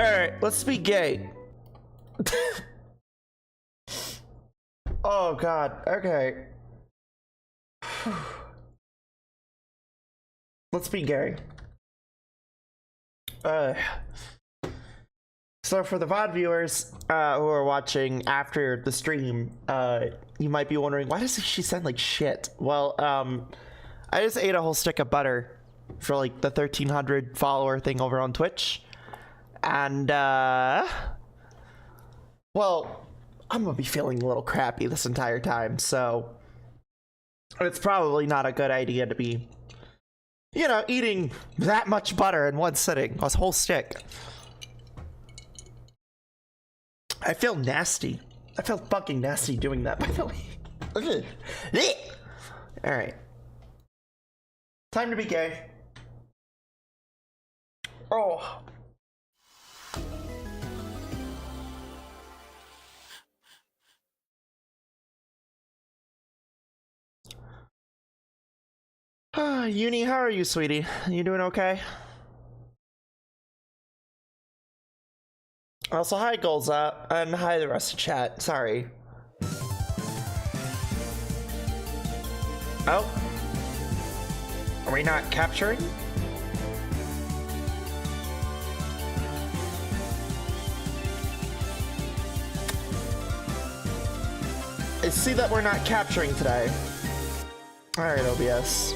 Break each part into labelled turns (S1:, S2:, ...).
S1: Alright, let's be gay. Oh god, okay. Let's be gay. So for the VOD viewers who are watching after the stream, you might be wondering, why does she sound like shit? Well, I just ate a whole stick of butter for like the 1,300 follower thing over on Twitch. And, well, I'm gonna be feeling a little crappy this entire time, so it's probably not a good idea to be, you know, eating that much butter in one sitting, a whole stick. I feel nasty. I feel fucking nasty doing that, by the way. Alright. Time to be gay. Oh. Uni, how are you, sweetie? You doing okay? Also, hi, Golza, and hi, the rest of chat. Sorry. Oh. Are we not capturing? I see that we're not capturing today. Alright, OBS.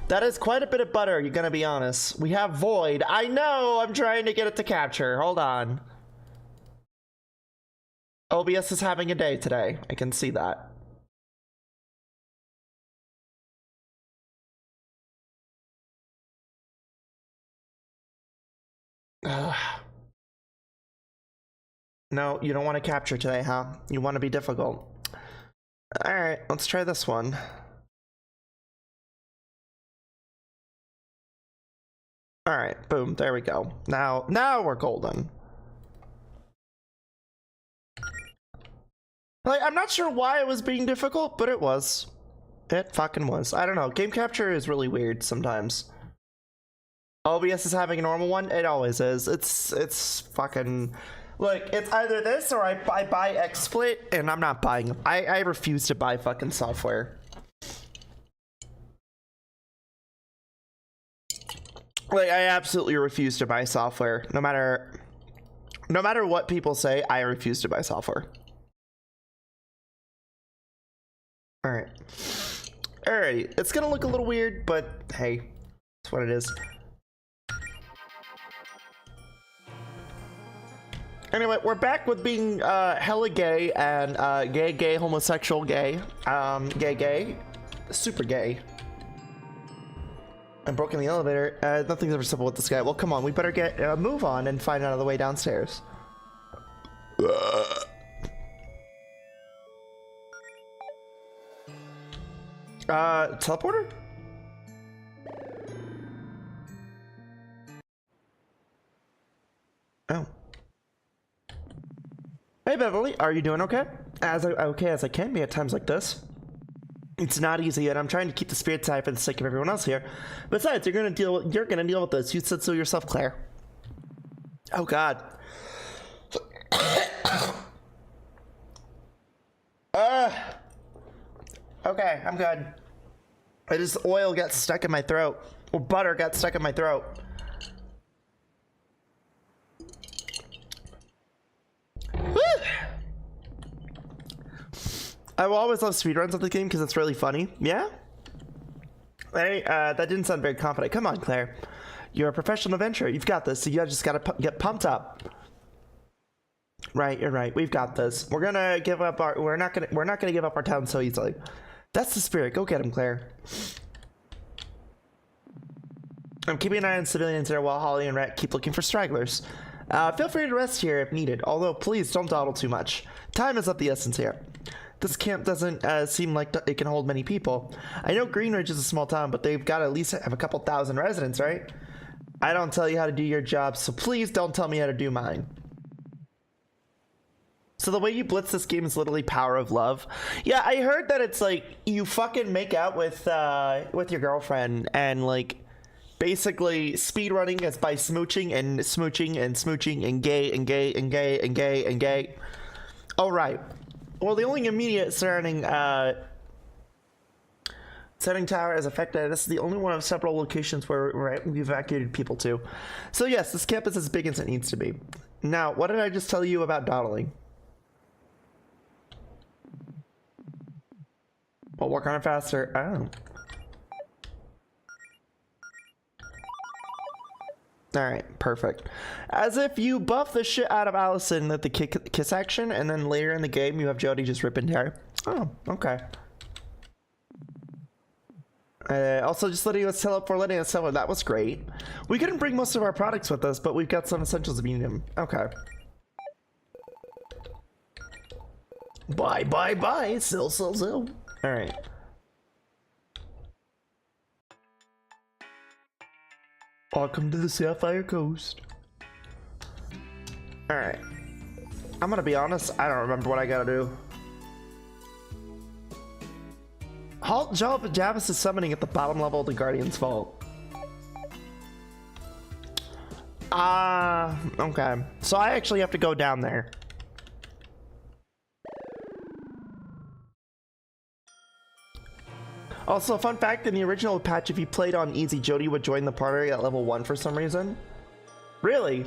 S1: That is quite a bit of butter, you're gonna be honest. We have Void. I know, I'm trying to get it to capture. Hold on. OBS is having a day today. I can see that. No, you don't want to capture today, huh? You want to be difficult. Alright, let's try this one. Alright, boom, there we go. Now we're golden. Like, I'm not sure why it was being difficult, but it was. It fucking was. I don't know, game capture is really weird sometimes. OBS is having a normal one? It always is. It's fucking... Look, it's either this or I buy XSplit, and I'm not buying... I refuse to buy fucking software. Like, I absolutely refuse to buy software. No matter what people say, I refuse to buy software. Alright. Alrighty. It's gonna look a little weird, but hey, that's what it is. Anyway, we're back with being hella gay and gay, homosexual, gay, gay, super gay. I'm broken the elevator. Nothing's ever simple with this guy. Well, come on, we better get move on and find another way downstairs. Teleporter? Oh. Hey Beverly, are you doing okay? Okay as I can be at times like this. It's not easy, and I'm trying to keep the spirits high for the sake of everyone else here. Besides, you're gonna deal with this. You said so yourself, Claire. Oh God. Okay, I'm good. Oil got stuck in my throat. Or butter got stuck in my throat. I will always love speedruns of the game because it's really funny. Yeah? Hey, that didn't sound very confident. Come on, Claire. You're a professional adventurer. You've got this. So you just gotta get pumped up. Right, you're right. We've got this. We're gonna give up our. We're not gonna give up our town so easily. That's the spirit. Go get him, Claire. I'm keeping an eye on civilians here while Holly and Rat keep looking for stragglers. Feel free to rest here if needed. Although, please don't dawdle too much. Time is of the essence here. This camp doesn't seem like it can hold many people. I know Greenridge is a small town, but they've got to at least have a couple thousand residents, right? I don't tell you how to do your job, so please don't tell me how to do mine. So the way you blitz this game is literally power of love. Yeah, I heard that it's like you fucking make out with your girlfriend and like basically speedrunning is by smooching and smooching and smooching and gay and gay and gay and gay and gay. All right. Well, the only immediate surrounding tower is affected. This is the only one of several locations where we evacuated people to. So yes, this camp is as big as it needs to be. Now, what did I just tell you about dawdling? Well, what kind of faster? Oh. Alright, perfect. As if you buff the shit out of Allison at the kiss action, and then later in the game you have Jody just rip into her. Oh, okay. Also, just letting us letting us tell that was great. We couldn't bring most of our products with us, but we've got some essentials if you need them. Okay. Bye, bye, bye. Still. Alright. Welcome to the Sapphire Coast. Alright. I'm gonna be honest, I don't remember what I gotta do. Halt Javis is summoning at the bottom level of the Guardian's Vault. Okay. So I actually have to go down there. Also, fun fact, in the original patch, if you played on easy, Jody would join the party at level 1 for some reason. Really?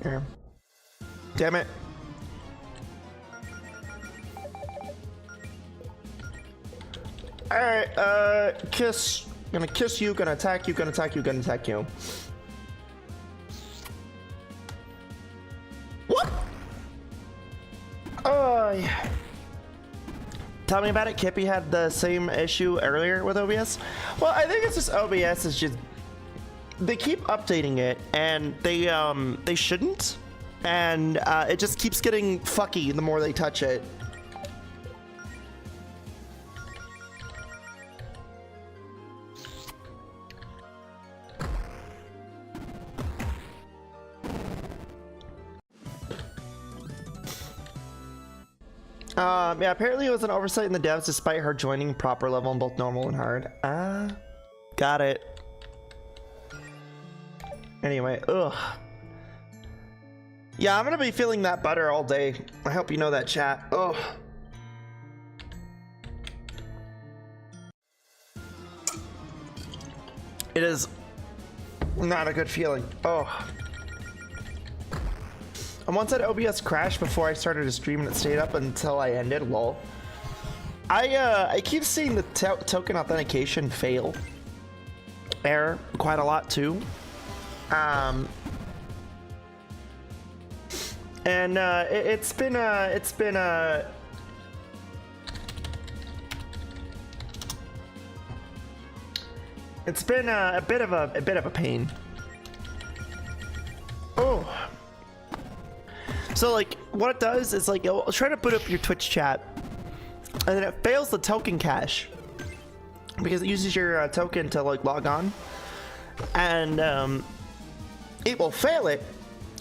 S1: Here. Damn it. Alright, kiss. Gonna kiss you, gonna attack you, gonna attack you, gonna attack you. What? Oh, yeah. Tell me about it. Kippy had the same issue earlier with OBS. Well, I think it's just OBS is just, they keep updating it, and they shouldn't, and it just keeps getting fucky the more they touch it. Yeah, apparently it was an oversight in the devs despite her joining proper level in both normal and hard. Got it. Anyway, ugh. Yeah, I'm gonna be feeling that butter all day. I hope you know that, chat. Ugh. It is not a good feeling. Oh. And once that OBS crashed before I started to stream and it stayed up until I ended, lol. I keep seeing the token authentication fail error quite a lot too. And it's been a bit of a pain. Oh. So like what it does is like it'll try to boot up your Twitch chat and then it fails the token cache because it uses your token to like log on, and it will fail it,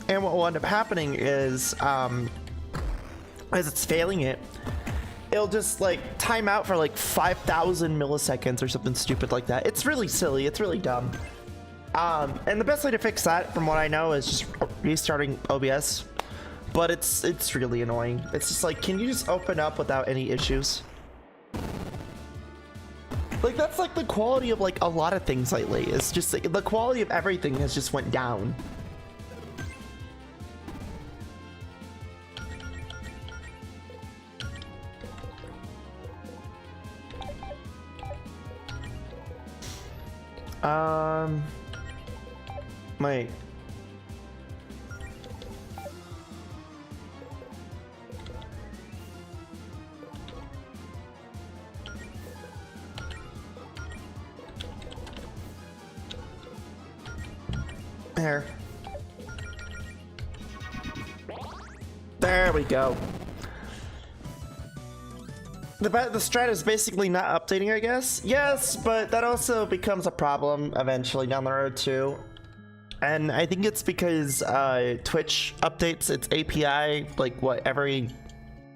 S1: and what will end up happening is as it's failing it, it'll just like time out for like 5,000 milliseconds or something stupid like that. It's really silly, it's really dumb. And the best way to fix that from what I know is just restarting OBS. But it's really annoying. It's just like, can you just open up without any issues? Like that's like the quality of like a lot of things lately. It's just like the quality of everything has just went down. My There we go. The strat is basically not updating, I guess. Yes, but that also becomes a problem eventually down the road too. And I think it's because Twitch updates its API like what, every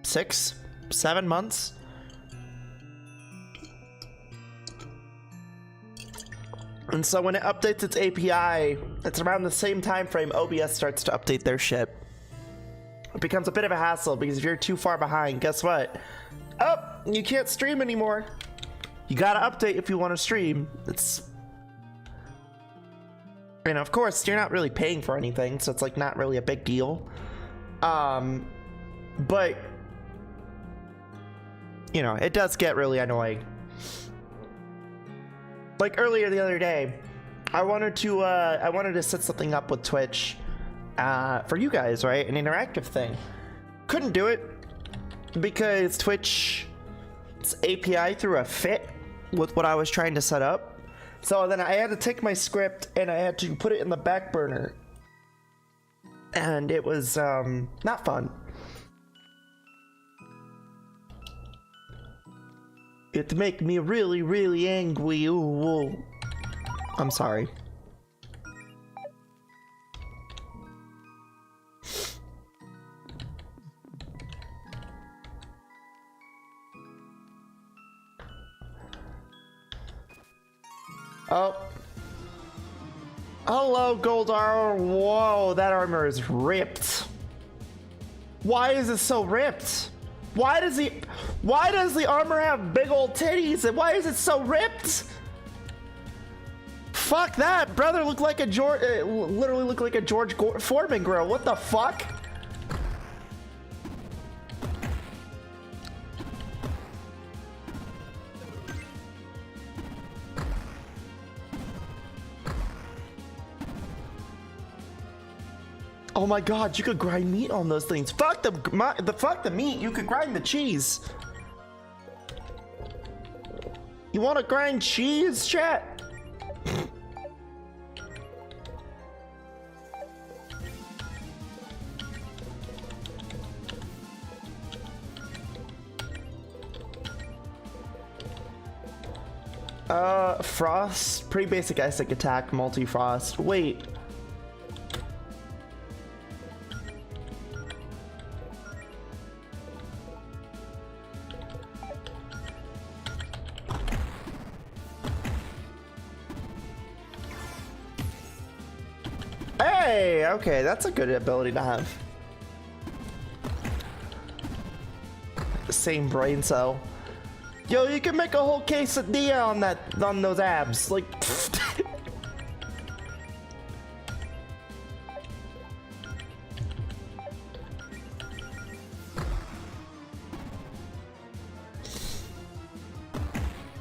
S1: 6 7 months. And so when it updates its API, it's around the same time frame OBS starts to update their shit. It becomes a bit of a hassle because if you're too far behind, guess what? Oh, you can't stream anymore. You gotta update if you want to stream. It's, and of course you're not really paying for anything, so it's like not really a big deal. But you know, it does get really annoying. Like earlier the other day, I wanted to set something up with Twitch for you guys, right? An interactive thing. Couldn't do it because Twitch's API threw a fit with what I was trying to set up. So then I had to take my script and I had to put it in the back burner. And it was not fun. It make me really, really angry. Ooh. I'm sorry. Oh. Hello, gold armor. Whoa, that armor is ripped. Why is it so ripped? Why does the armor have big old titties and why is it so ripped? Fuck that, brother looked like a literally looked like a George Foreman grill. What the fuck? Oh my god, you could grind meat on those things. Fuck the meat, you could grind the cheese. You wanna grind cheese, chat? Frost, pretty basic ice attack, multi-frost. Wait. Hey, okay, that's a good ability to have. Same brain cell. Yo, you can make a whole quesadilla on those abs. Like,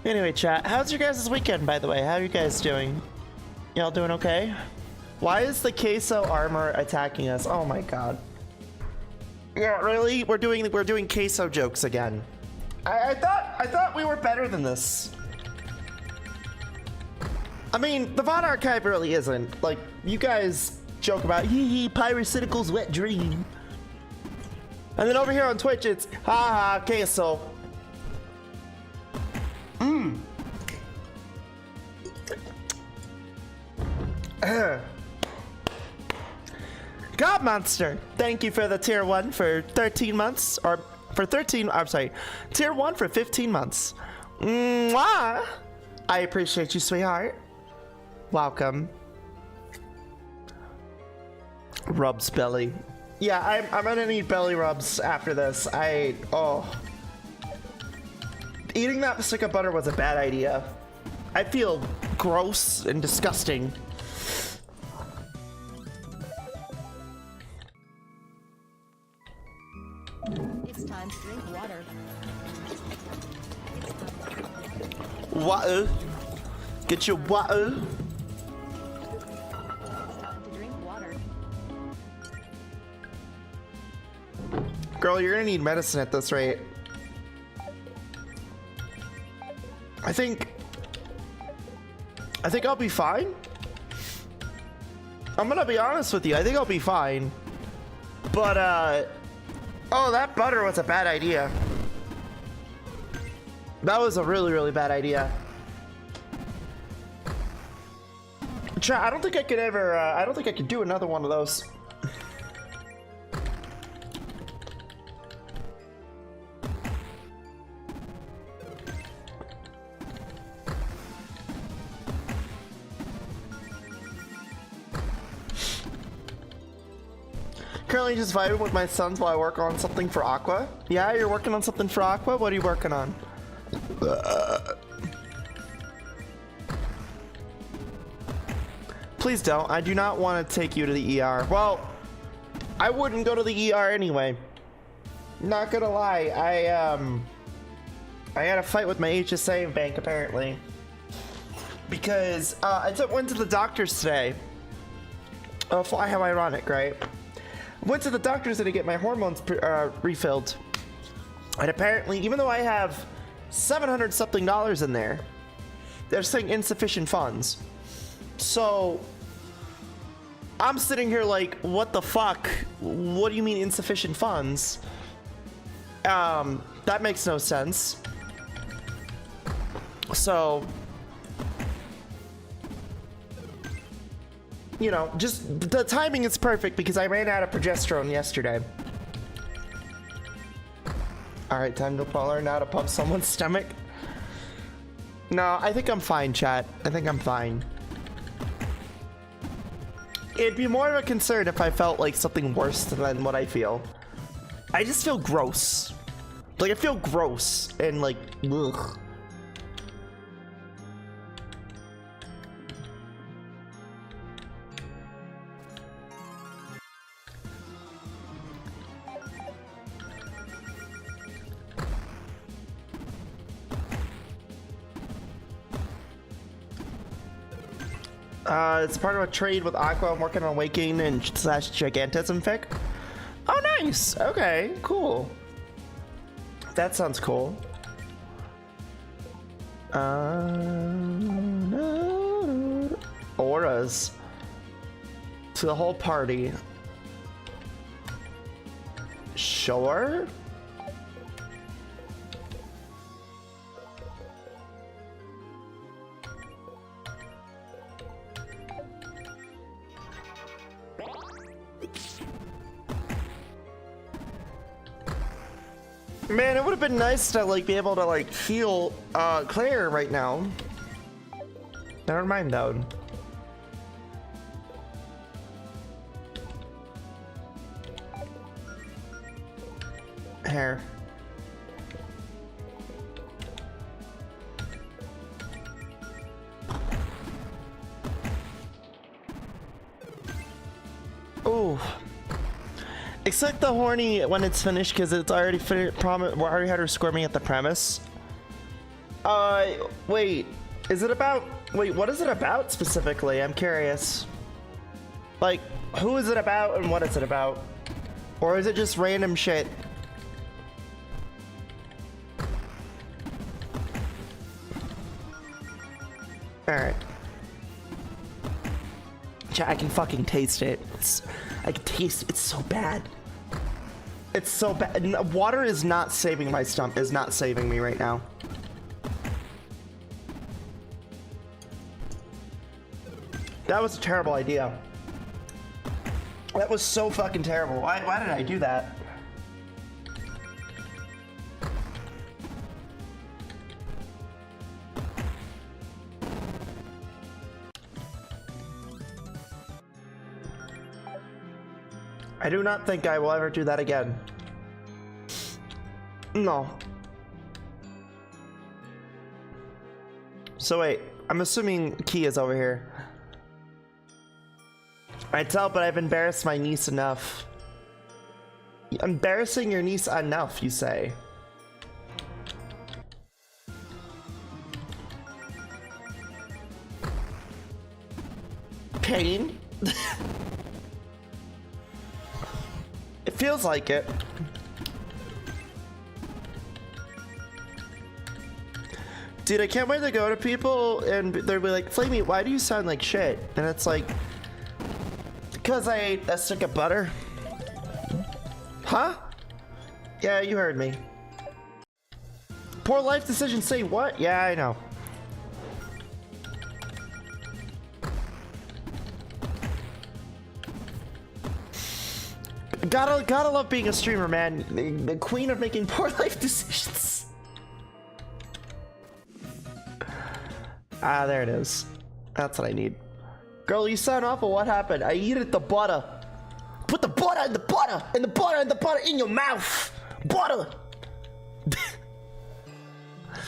S1: anyway, chat, how's your guys' weekend, by the way? How are you guys doing? Y'all doing okay? Why is the queso armor attacking us? Oh my god. Yeah, really? We're doing queso jokes again. I thought we were better than this. I mean, the VOD archive really isn't. Like, you guys joke about hee hee Pyrocynical's wet dream. And then over here on Twitch it's haha queso. God Monster, thank you for the tier 1 for 13 months, or for 13, I'm sorry, tier 1 for 15 months. Mwah! I appreciate you, sweetheart. Welcome. Rubs belly. Yeah, I'm gonna need belly rubs after this. Eating that stick of butter was a bad idea. I feel gross and disgusting.
S2: It's time to drink water.
S1: Water. Get your water.
S2: It's time to drink water.
S1: Girl, you're gonna need medicine at this rate. I think I'll be fine. I'm gonna be honest with you. I think I'll be fine. But, oh, that butter was a bad idea. That was a really, really bad idea. Chat, I don't think I could ever, I don't think I could do another one of those. Currently just vibing with my sons while I work on something for Aqua. Yeah, you're working on something for Aqua? What are you working on? Please don't. I do not want to take you to the ER. Well, I wouldn't go to the ER anyway. Not gonna lie, I had a fight with my HSA bank apparently. Because I went to the doctor's today. Oh, how ironic, right? Went to the doctor's to get my hormones refilled. And apparently, even though I have $700 something in there, they're saying insufficient funds. So I'm sitting here like, what the fuck? What do you mean insufficient funds? That makes no sense. So, you know, just the timing is perfect because I ran out of progesterone yesterday. All right, time to learn how to pump someone's stomach. No, I think I'm fine, chat. I think I'm fine. It'd be more of a concern if I felt like something worse than what I feel. I just feel gross. Like, I feel gross and like, ugh. It's part of a trade with Aqua. I'm working on Waking and / Gigantism fic. Oh, nice. Okay, cool. That sounds cool. Auras to the whole party. Sure. Man, it would have been nice to like be able to like heal Claire right now. Never mind though. Hair. Ooh. Expect the horny when it's finished because it's already finished. We already had her squirming at the premise. Wait. Is it about? Wait, what is it about specifically? I'm curious. Like, who is it about and what is it about? Or is it just random shit? Alright. I can fucking taste it. I can taste it. It's so bad. It's so bad. Water is not saving my stomach. Is not saving me right now. That was a terrible idea. That was so fucking terrible. Why did I do that? I do not think I will ever do that again. No. So wait, I'm assuming Key is over here. I tell, but I've embarrassed my niece enough. Embarrassing your niece enough, you say? Pain? It feels like it. Dude, I can't wait to go to people and they'll be like, Flamie, why do you sound like shit? And it's like, because I ate a stick of butter. Huh? Yeah, you heard me. Poor life decisions say what? Yeah, I know. Gotta love being a streamer, man. The queen of making poor life decisions. Ah, there it is. That's what I need. Girl, you sound awful. What happened? I eat the butter. Put the butter in the butter, and the butter and the butter in your mouth. Butter.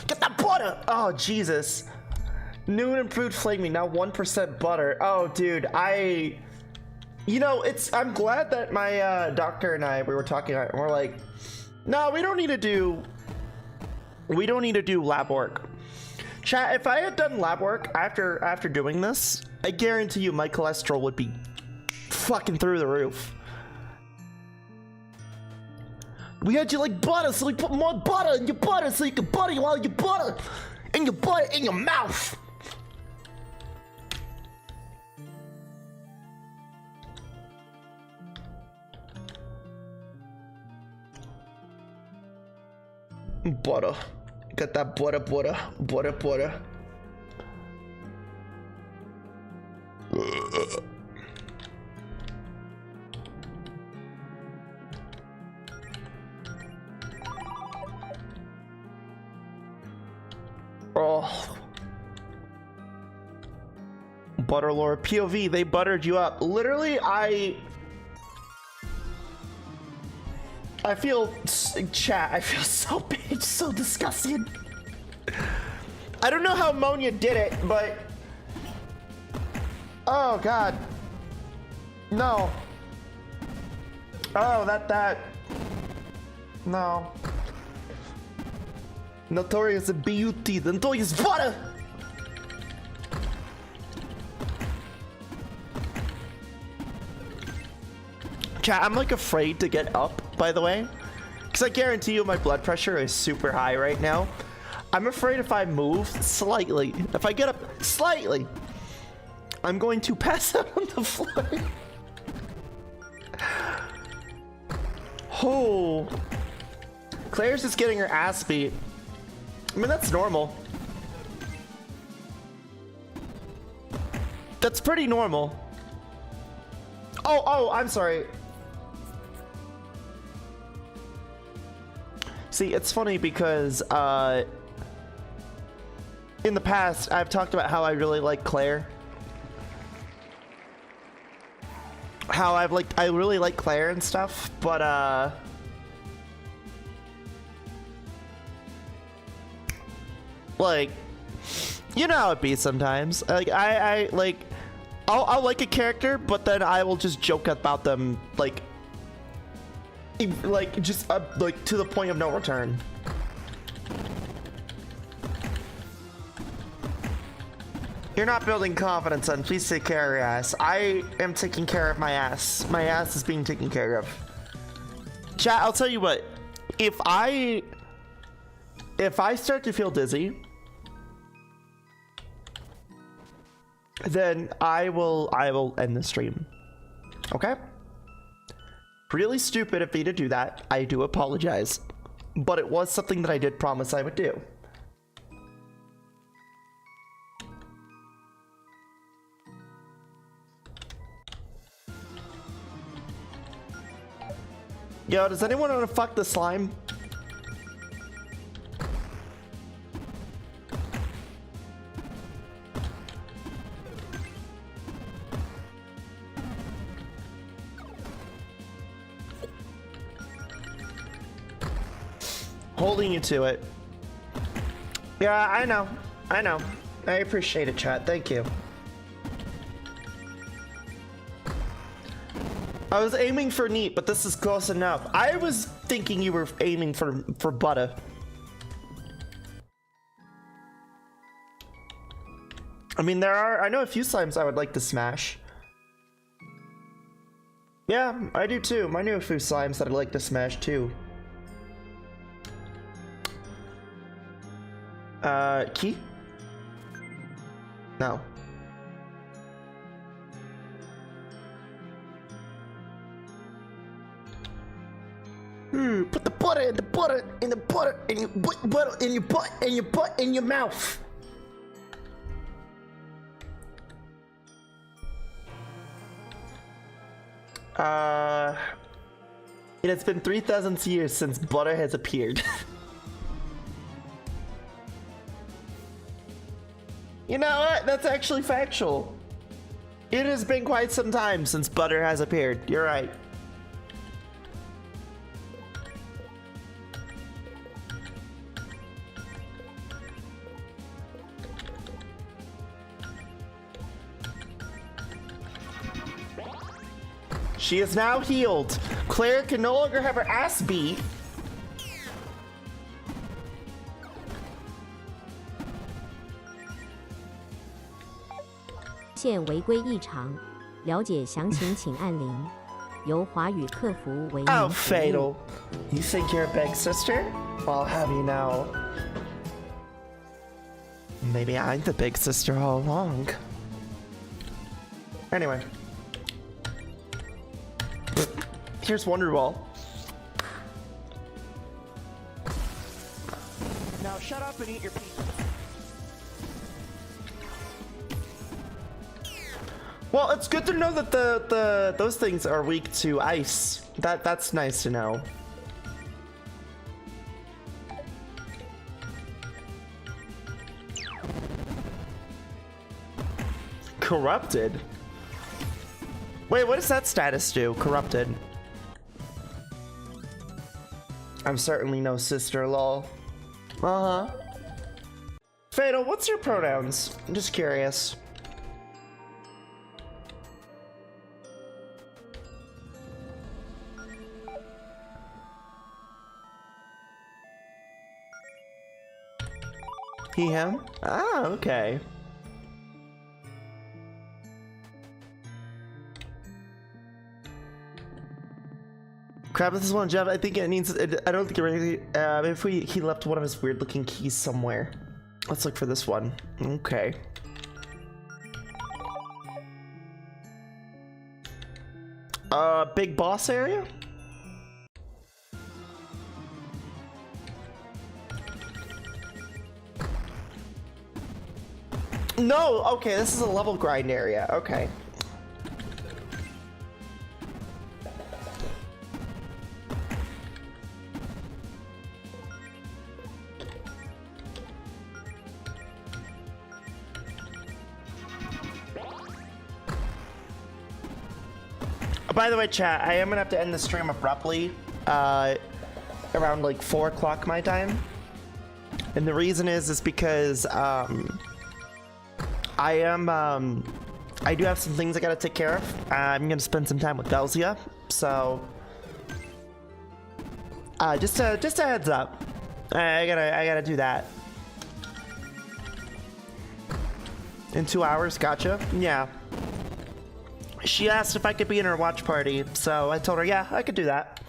S1: Get that butter. Oh, Jesus. New and improved Flamie, now 1% butter. Oh, dude, you know, I'm glad that my doctor and we were talking about it, and we're like, no, we don't need to do lab work. Chat, if I had done lab work after doing this, I guarantee you my cholesterol would be fucking through the roof. We had you like butter, so we put more butter in your butter so you can butter you while you butter in your butter in your mouth. Butter. Got that butter. Oh. Butter lore. POV, they buttered you up. Literally, I feel, chat, I feel so bitch, so disgusting. I don't know how Monia did it, but oh god. No. Oh, that. No. Notorious beauty, the notorious butter. Chat, I'm like afraid to get up, by the way, because I guarantee you my blood pressure is super high right now. I'm afraid if I move slightly, if I get up slightly, I'm going to pass out on the floor. Oh, Claire's just getting her ass beat. I mean, that's normal. That's pretty normal. Oh, I'm sorry. See, it's funny because in the past I've talked about how I really like Claire. How I really like Claire and stuff, but like, you know how it be sometimes. Like I'll like a character, but then I will just joke about them like just like to the point of no return. You're not building confidence, son. Please take care of your ass. I am taking care of my ass. My ass is being taken care of. Chat, I'll tell you what. If I start to feel dizzy, then I will end the stream. Okay? Really stupid of me to do that. I do apologize. But it was something that I did promise I would do. Yo, does anyone want to fuck the slime? Holding you to it. Yeah, I know. I appreciate it, chat. Thank you. I was aiming for neat, but this is close enough. I was thinking you were aiming for butter. I mean, I know a few slimes I would like to smash. Yeah, I do too. I know a few slimes that I'd like to smash too. Key? No. Put the butter in the butter in the butter in your butter in your butt in your butt in your mouth. It has been 3,000 years since butter has appeared. You know what? That's actually factual. It has been quite some time since butter has appeared. You're right. She is now healed. Claire can no longer have her ass beat.
S3: 现违规异常，了解详情请按0。由华语客服为
S1: Oh,
S3: 您服务。
S1: Fatal. You think you're a big sister? Well, I'll have you know. Maybe I'm the big sister all along. Anyway. Here's Wonderwall. Now shut up and eat your pizza. Well, it's good to know that those things are weak to ice. That's nice to know. Corrupted? Wait, what does that status do? Corrupted. I'm certainly no sister, lol. Uh-huh. Fatal, what's your pronouns? I'm just curious. He, him? Ah, okay. Crap, this is one, Jeff. I think it needs. I don't think it really. If he left one of his weird-looking keys somewhere. Let's look for this one. Okay. Big boss area. No, okay, this is a level grind area. Okay. By the way, chat, I am gonna have to end the stream abruptly, around like 4 o'clock my time. And the reason is because, I do have some things I gotta take care of. I'm gonna spend some time with Belzia, so just a heads up. I gotta do that. In 2 hours, gotcha. Yeah. She asked if I could be in her watch party, so I told her, yeah, I could do that.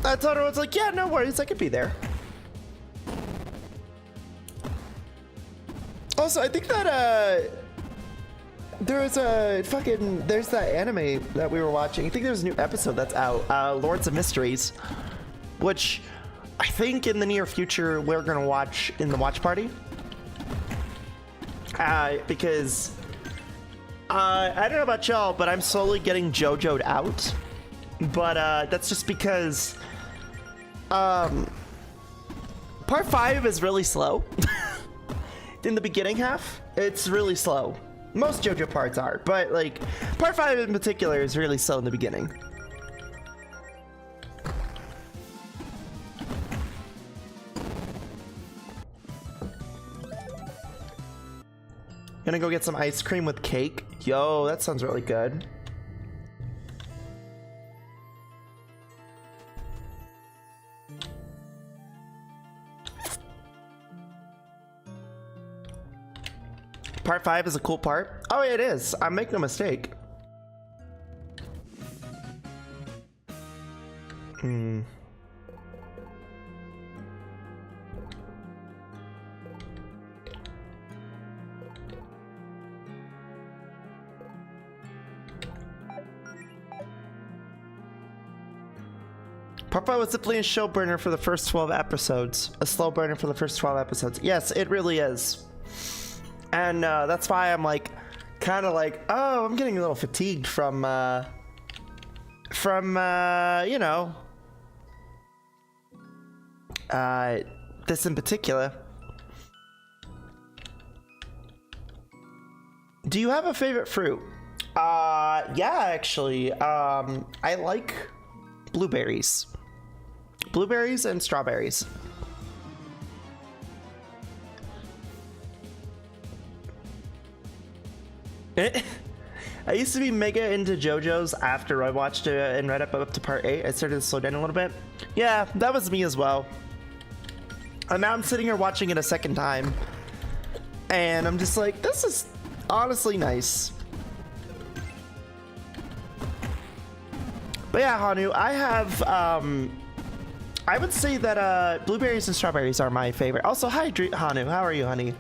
S1: I told her, I was like, yeah, no worries, I could be there. Also, I think that, there's that anime that we were watching. I think there's a new episode that's out, Lords of Mysteries, which I think in the near future we're gonna watch in the watch party. Because, I don't know about y'all, but I'm slowly getting JoJo'd out. But, that's just because, part 5 is really slow. In the beginning half, it's really slow. Most JoJo parts are, but like, part 5 in particular is really slow in the beginning. Gonna go get some ice cream with cake. Yo, that sounds really good. Part 5 is a cool part. Oh, it is. I make no mistake. Part 5 was simply a show burner for the first 12 episodes. A slow burner for the first 12 episodes. Yes, it really is. And that's why I'm like, kind of like, oh, I'm getting a little fatigued from you know, this in particular. Do you have a favorite fruit? Yeah, actually, I like blueberries. Blueberries and strawberries. I used to be mega into JoJo's after I watched it and read up to part 8. I started to slow down a little bit. Yeah, that was me as well. And now I'm sitting here watching it a second time. And I'm just like, this is honestly nice. But yeah, Hanu, I have, I would say that blueberries and strawberries are my favorite. Also, hi, Hanu. How are you, honey?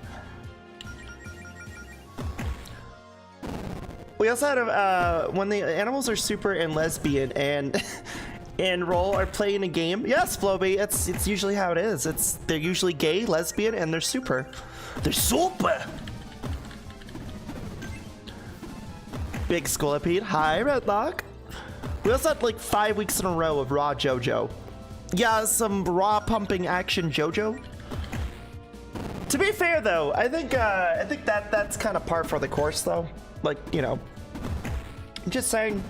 S1: We also had when the animals are super and lesbian and and roll are playing a game. Yes, Flamie, it's usually how it is. They're usually gay, lesbian, and they're super. They're super. Big Scolipede. Hi, Redlock. We also had like 5 weeks in a row of raw JoJo. Yeah, some raw pumping action JoJo. To be fair though, I think that's kind of par for the course though. Like, you know, I'm just saying.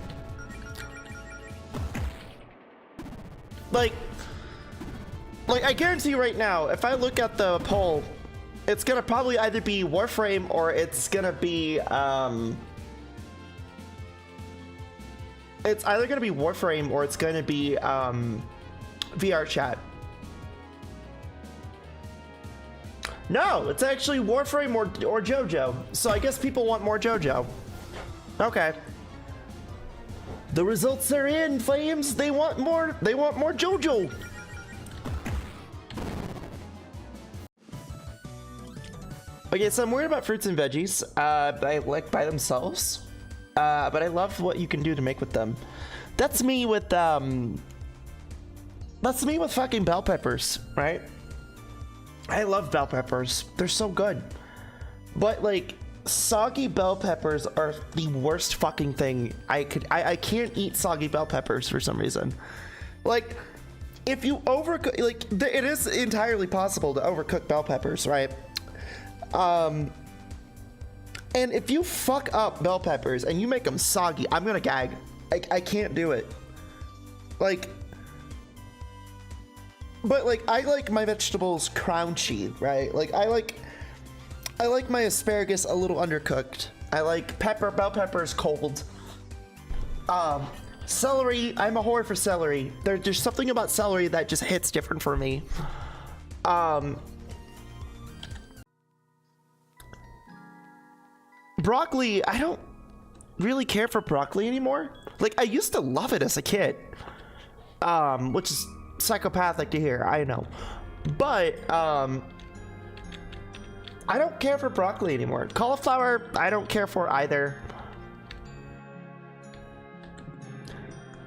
S1: Like I guarantee you right now, if I look at the poll, it's gonna probably either be Warframe or it's gonna be it's either gonna be Warframe or it's gonna be VR chat. No, it's actually Warframe or JoJo. So I guess people want more JoJo. Okay. The results are in, Flames. They want more JoJo. Okay, so I'm worried about fruits and veggies. I like by themselves. But I love what you can do to make with them. That's me with fucking bell peppers, right? I love bell peppers. They're so good. But like soggy bell peppers are the worst fucking thing I can't eat soggy bell peppers for some reason. Like if you overcook, like it is entirely possible to overcook bell peppers, right? And if you fuck up bell peppers and you make them soggy, I'm gonna gag. I can't do it. Like, but like I like my vegetables crunchy, right? Like I like my asparagus a little undercooked. I like bell peppers cold. Celery, I'm a whore for celery. There's something about celery that just hits different for me. Broccoli, I don't really care for broccoli anymore. Like I used to love it as a kid. Which is psychopathic to hear, I know. But I don't care for broccoli anymore. Cauliflower, I don't care for either.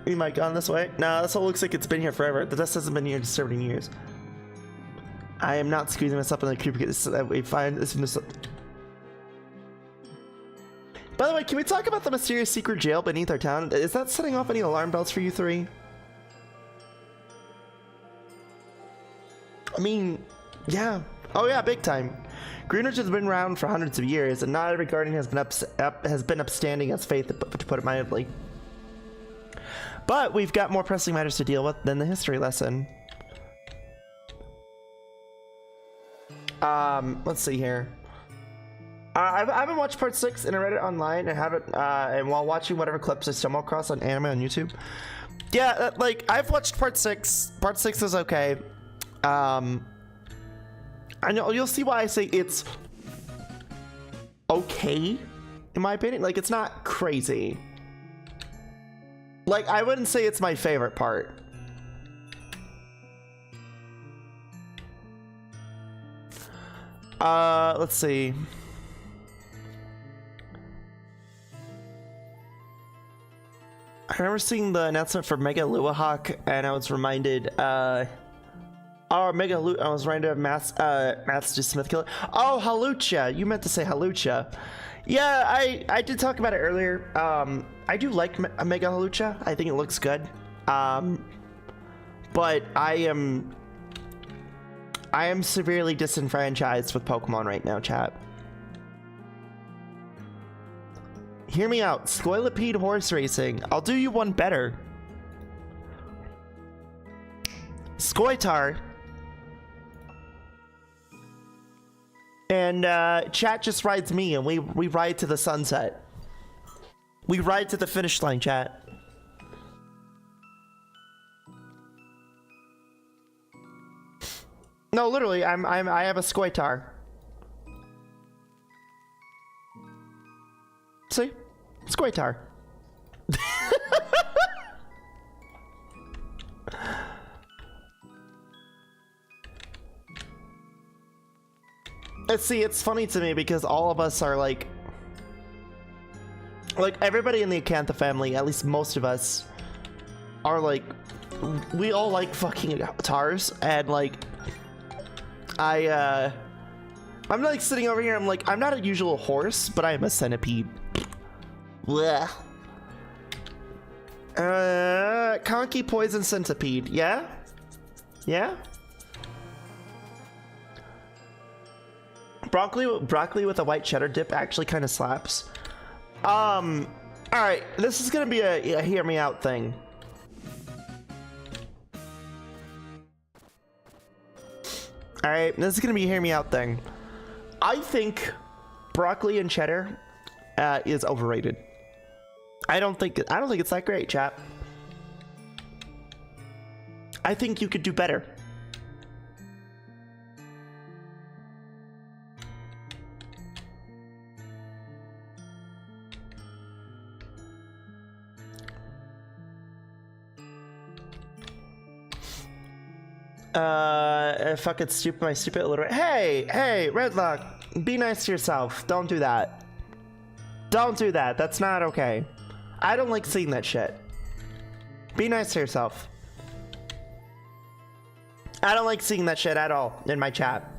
S1: You might gone this way? No, this all looks like it's been here forever. The dust hasn't been here in 17 years. I am not squeezing myself in the creep because we find this. By the way, can we talk about the mysterious secret jail beneath our town? Is that setting off any alarm bells for you three? I mean, yeah. Oh yeah, big time. Greenwich has been around for hundreds of years, and not every guardian has been upstanding as faith, to put it mildly. But we've got more pressing matters to deal with than the history lesson. Let's see here. I haven't watched part 6, and I read it online, and haven't. And while watching whatever clips I stumble across on anime on YouTube. Yeah, like I've watched part 6. Part 6 is okay. I know you'll see why I say it's okay, in my opinion. Like it's not crazy. Like I wouldn't say it's my favorite part. Let's see. I remember seeing the announcement for Mega Luahawk, and I was reminded, I was reminded of Matt's just Smith Killer. Oh, Halucha! You meant to say Halucha. Yeah, I did talk about it earlier. I do like Mega Halucha. I think it looks good. But I am severely disenfranchised with Pokemon right now, chat. Hear me out. Scoilipede horse racing. I'll do you one better. Scoitar. And chat just rides me, and we ride to the sunset. We ride to the finish line, chat. No, literally, I have a Squatar. See? Squatar. See, it's funny to me because all of us are like everybody in the Acantha family, at least most of us, are like, we all like fucking guitars, and like, I'm like sitting over here, I'm like, I'm not a usual horse, but I am a centipede. Blech. Conky poison centipede, yeah? Yeah? Broccoli with a white cheddar dip actually kind of slaps. Alright, this is gonna be a hear me out thing. Alright, this is gonna be a hear me out thing. I think broccoli and cheddar is overrated. I don't think it's that great, chap. I think you could do better. Fucking stupid, my stupid illiterate. Hey, Redlock, be nice to yourself. Don't do that. Don't do that. That's not okay. I don't like seeing that shit. Be nice to yourself. I don't like seeing that shit at all in my chat.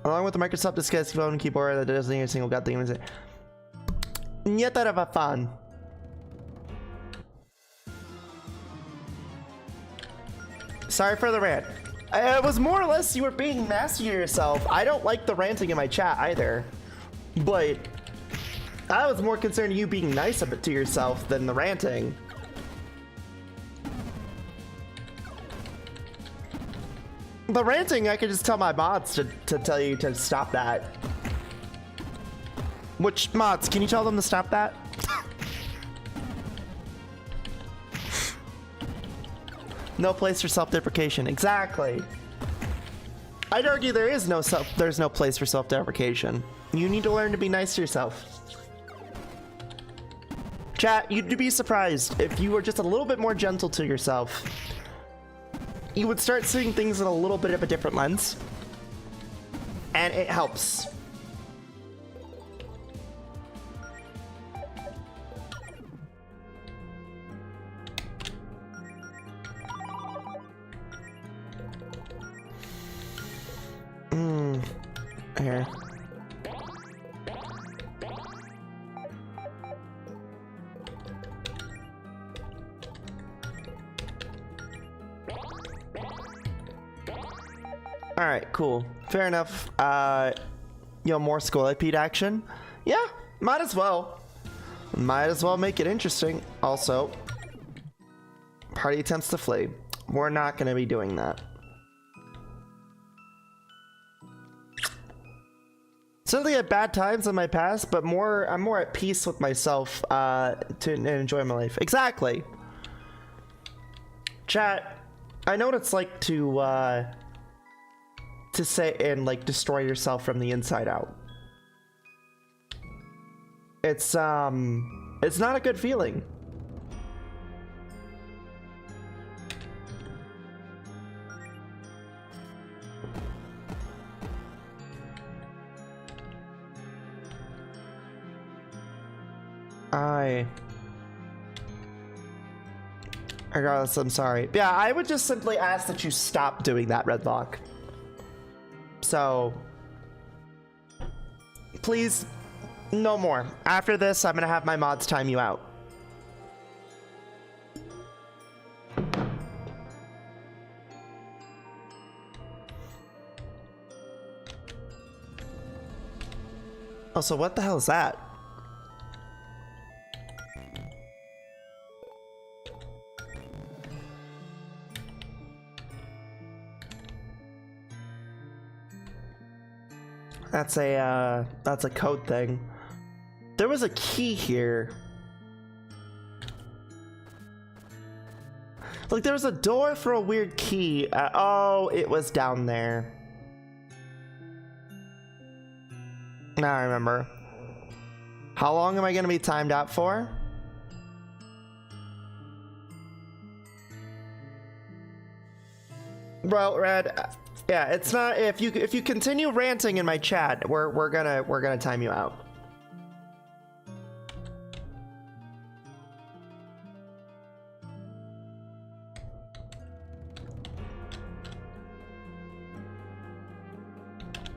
S1: Along with the Microsoft Discuss phone and keyboard that doesn't hear a single goddamn thing. Nieta fan. Sorry for the rant. It was more or less you were being nasty to yourself. I don't like the ranting in my chat either. But I was more concerned you being nice to yourself than the ranting. The ranting, I could just tell my mods to tell you to stop that. Which mods, can you tell them to stop that? No place for self-deprecation. Exactly. I'd argue there's no place for self-deprecation. You need to learn to be nice to yourself. Chat, you'd be surprised if you were just a little bit more gentle to yourself. You would start seeing things in a little bit of a different lens. And it helps. Here. Alright, cool. Fair enough. More Scolipede action? Yeah, might as well. Might as well make it interesting. Also, party attempts to flee. We're not going to be doing that. Certainly had bad times in my past, but I'm more at peace with myself to enjoy my life. Exactly. Chat, I know what it's like to say and like destroy yourself from the inside out. It's not a good feeling. Regardless, I'm sorry. Yeah, I would just simply ask that you stop doing that, Redlock. So, please, no more. After this, I'm gonna have my mods time you out. Also, what the hell is that? That's a code thing. There was a key here. Like there was a door for a weird key. Oh, it was down there. Now I remember. How long am I gonna be timed out for? Well, Red, yeah, it's not. If you continue ranting in my chat, we're gonna time you out.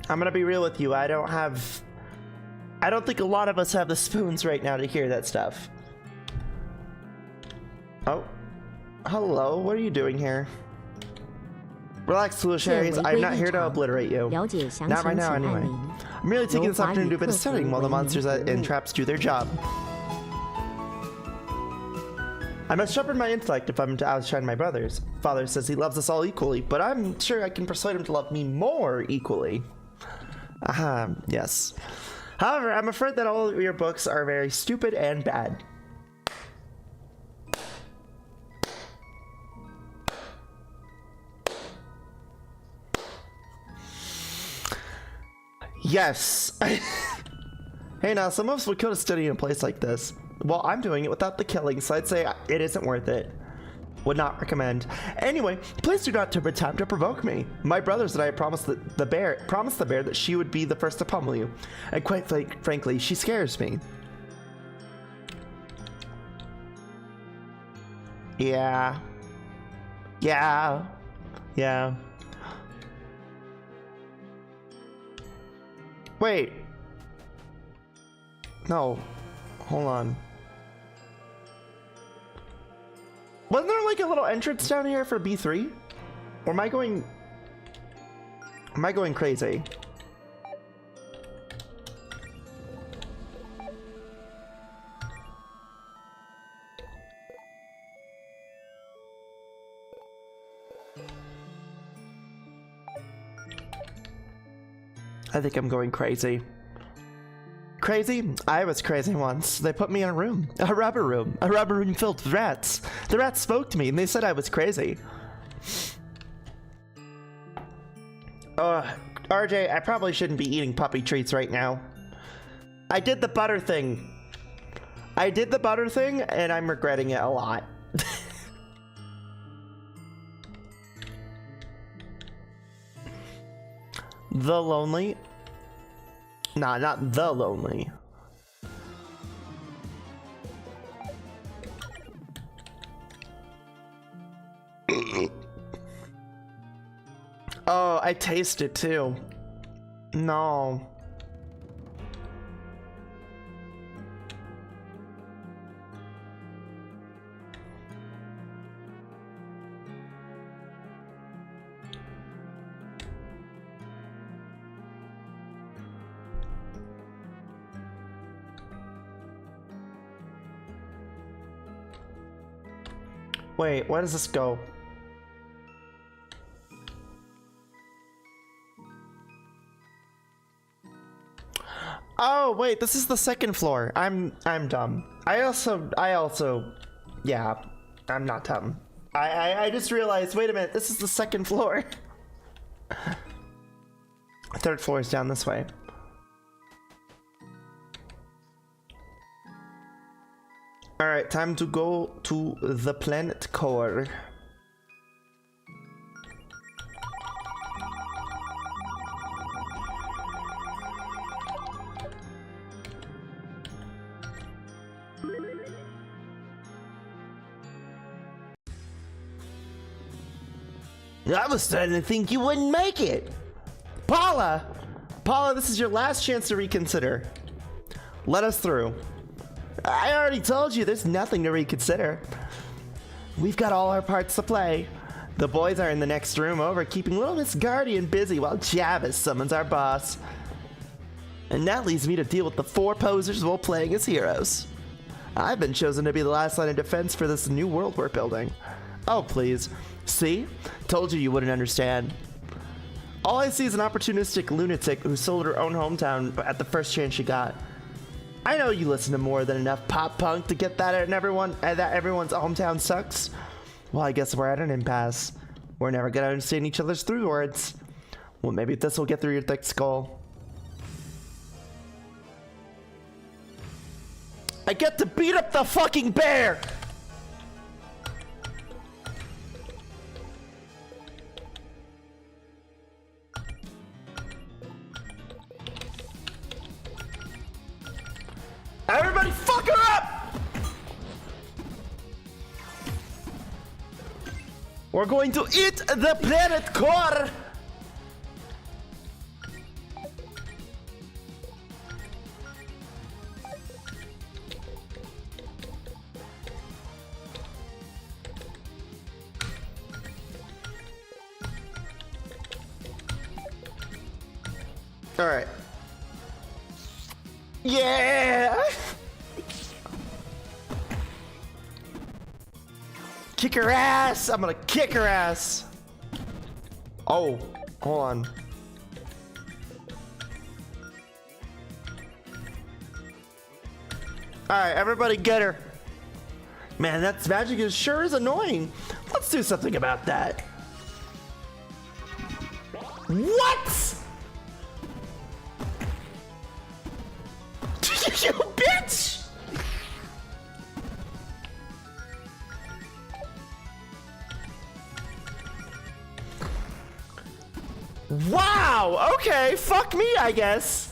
S1: I'm gonna be real with you. I don't think a lot of us have the spoons right now to hear that stuff. Oh, hello. What are you doing here? Relax, foolish Harrys. I'm not here to obliterate you. Not right now, anyway. I'm merely taking this opportunity to do a bit of studying while the monsters and traps do their job. I must sharpen my intellect if I'm to outshine my brothers. Father says he loves us all equally, but I'm sure I can persuade him to love me more equally. Yes. However, I'm afraid that all of your books are very stupid and bad. Yes. Hey, now some of us would go to study in a place like this. Well, I'm doing it without the killing, so I'd say it isn't worth it. Would not recommend. Anyway, please do not attempt to provoke me. My brothers and I promised the bear that she would be the first to pummel you, and quite frankly, she scares me. Yeah. Wait. No. Hold on. Wasn't there like a little entrance down here for B3? Or am I going crazy? I think I'm going crazy. Crazy? I was crazy once. They put me in a rubber room filled with rats. The rats spoke to me and they said I was crazy. RJ, I probably shouldn't be eating puppy treats right now. I did the butter thing. And I'm regretting it a lot. The lonely? Nah, not the lonely. Oh, I taste it too. No. Wait, where does this go? Oh, wait, this is the second floor. I'm dumb. I also, yeah, I'm not dumb. I just realized, wait a minute, this is the second floor. Third floor is down this way. Alright, time to go to the planet core. I was starting to think you wouldn't make it. Paula, this is your last chance to reconsider. Let us through. I already told you there's nothing to reconsider. We've got all our parts to play. The boys are in the next room over, keeping little Miss Guardian busy while Javis summons our boss. And that leaves me to deal with the 4 posers while playing as heroes. I've been chosen to be the last line of defense for this new world we're building. Oh, please. See? Told you wouldn't understand. All I see is an opportunistic lunatic who sold her own hometown at the first chance she got. I know you listen to more than enough pop punk to get that that everyone's hometown sucks. Well, I guess we're at an impasse. We're never gonna understand each other's through words. Well, maybe this will get through your thick skull. I get to beat up the fucking bear! Everybody fuck her up! We're going to eat the planet core! All right. Yeah! Kick her ass! I'm gonna kick her ass! Oh, hold on. Alright, everybody get her. Man, that magic is sure is annoying. Let's do something about that. What?! You bitch! Wow! Okay, fuck me, I guess.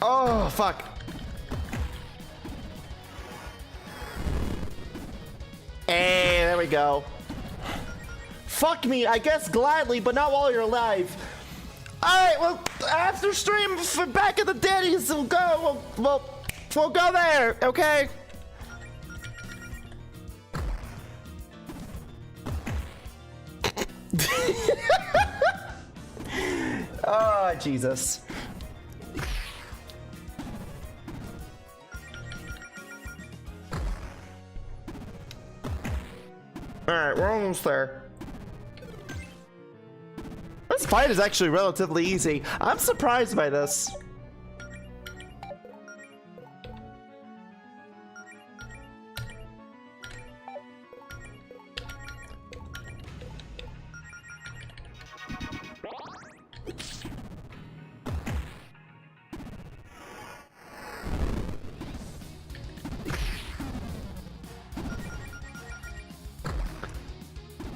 S1: Oh, fuck. Hey, there we go. Fuck me, I guess gladly, but not while you're alive. Alright, well, after stream for back at the daddies, we'll go. We'll go there, okay? Oh, Jesus. Alright, we're almost there. This fight is actually relatively easy. I'm surprised by this.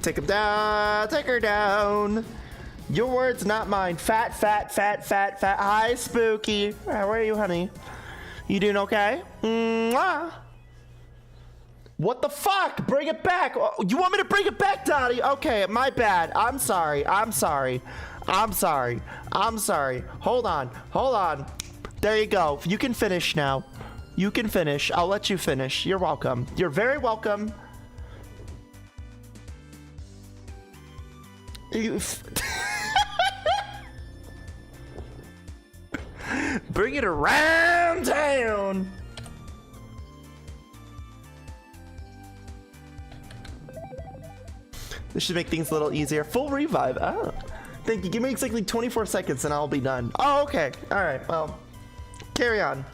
S1: Take him down, take her down. Your words, not mine. Fat. Hi, Spooky. How are you, honey? You doing okay? Mwah. What the fuck? Bring it back. You want me to bring it back, Dottie? Okay, my bad. I'm sorry. Hold on. There you go. You can finish now. You can finish. I'll let you finish. You're welcome. You're very welcome. Bring it around town. This should make things a little easier. Full revive. Oh, thank you. Give me exactly 24 seconds and I'll be done. Oh, okay. All right. Well, carry on.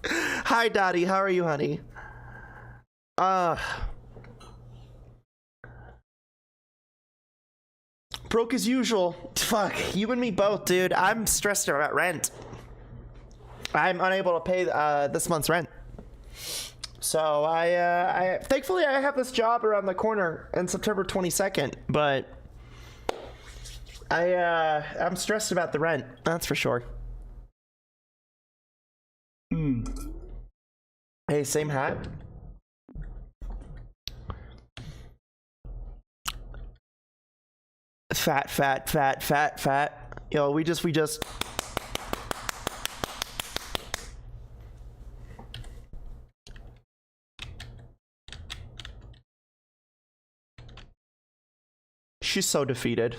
S1: Hi, Dottie. How are you, honey? Broke as usual. Fuck, you and me both, dude. I'm stressed about rent. I'm unable to pay this month's rent. So I thankfully I have this job around the corner on September 22nd, but I'm stressed about the rent. That's for sure. Hey, same hat. Fat. Yo, we just. She's so defeated.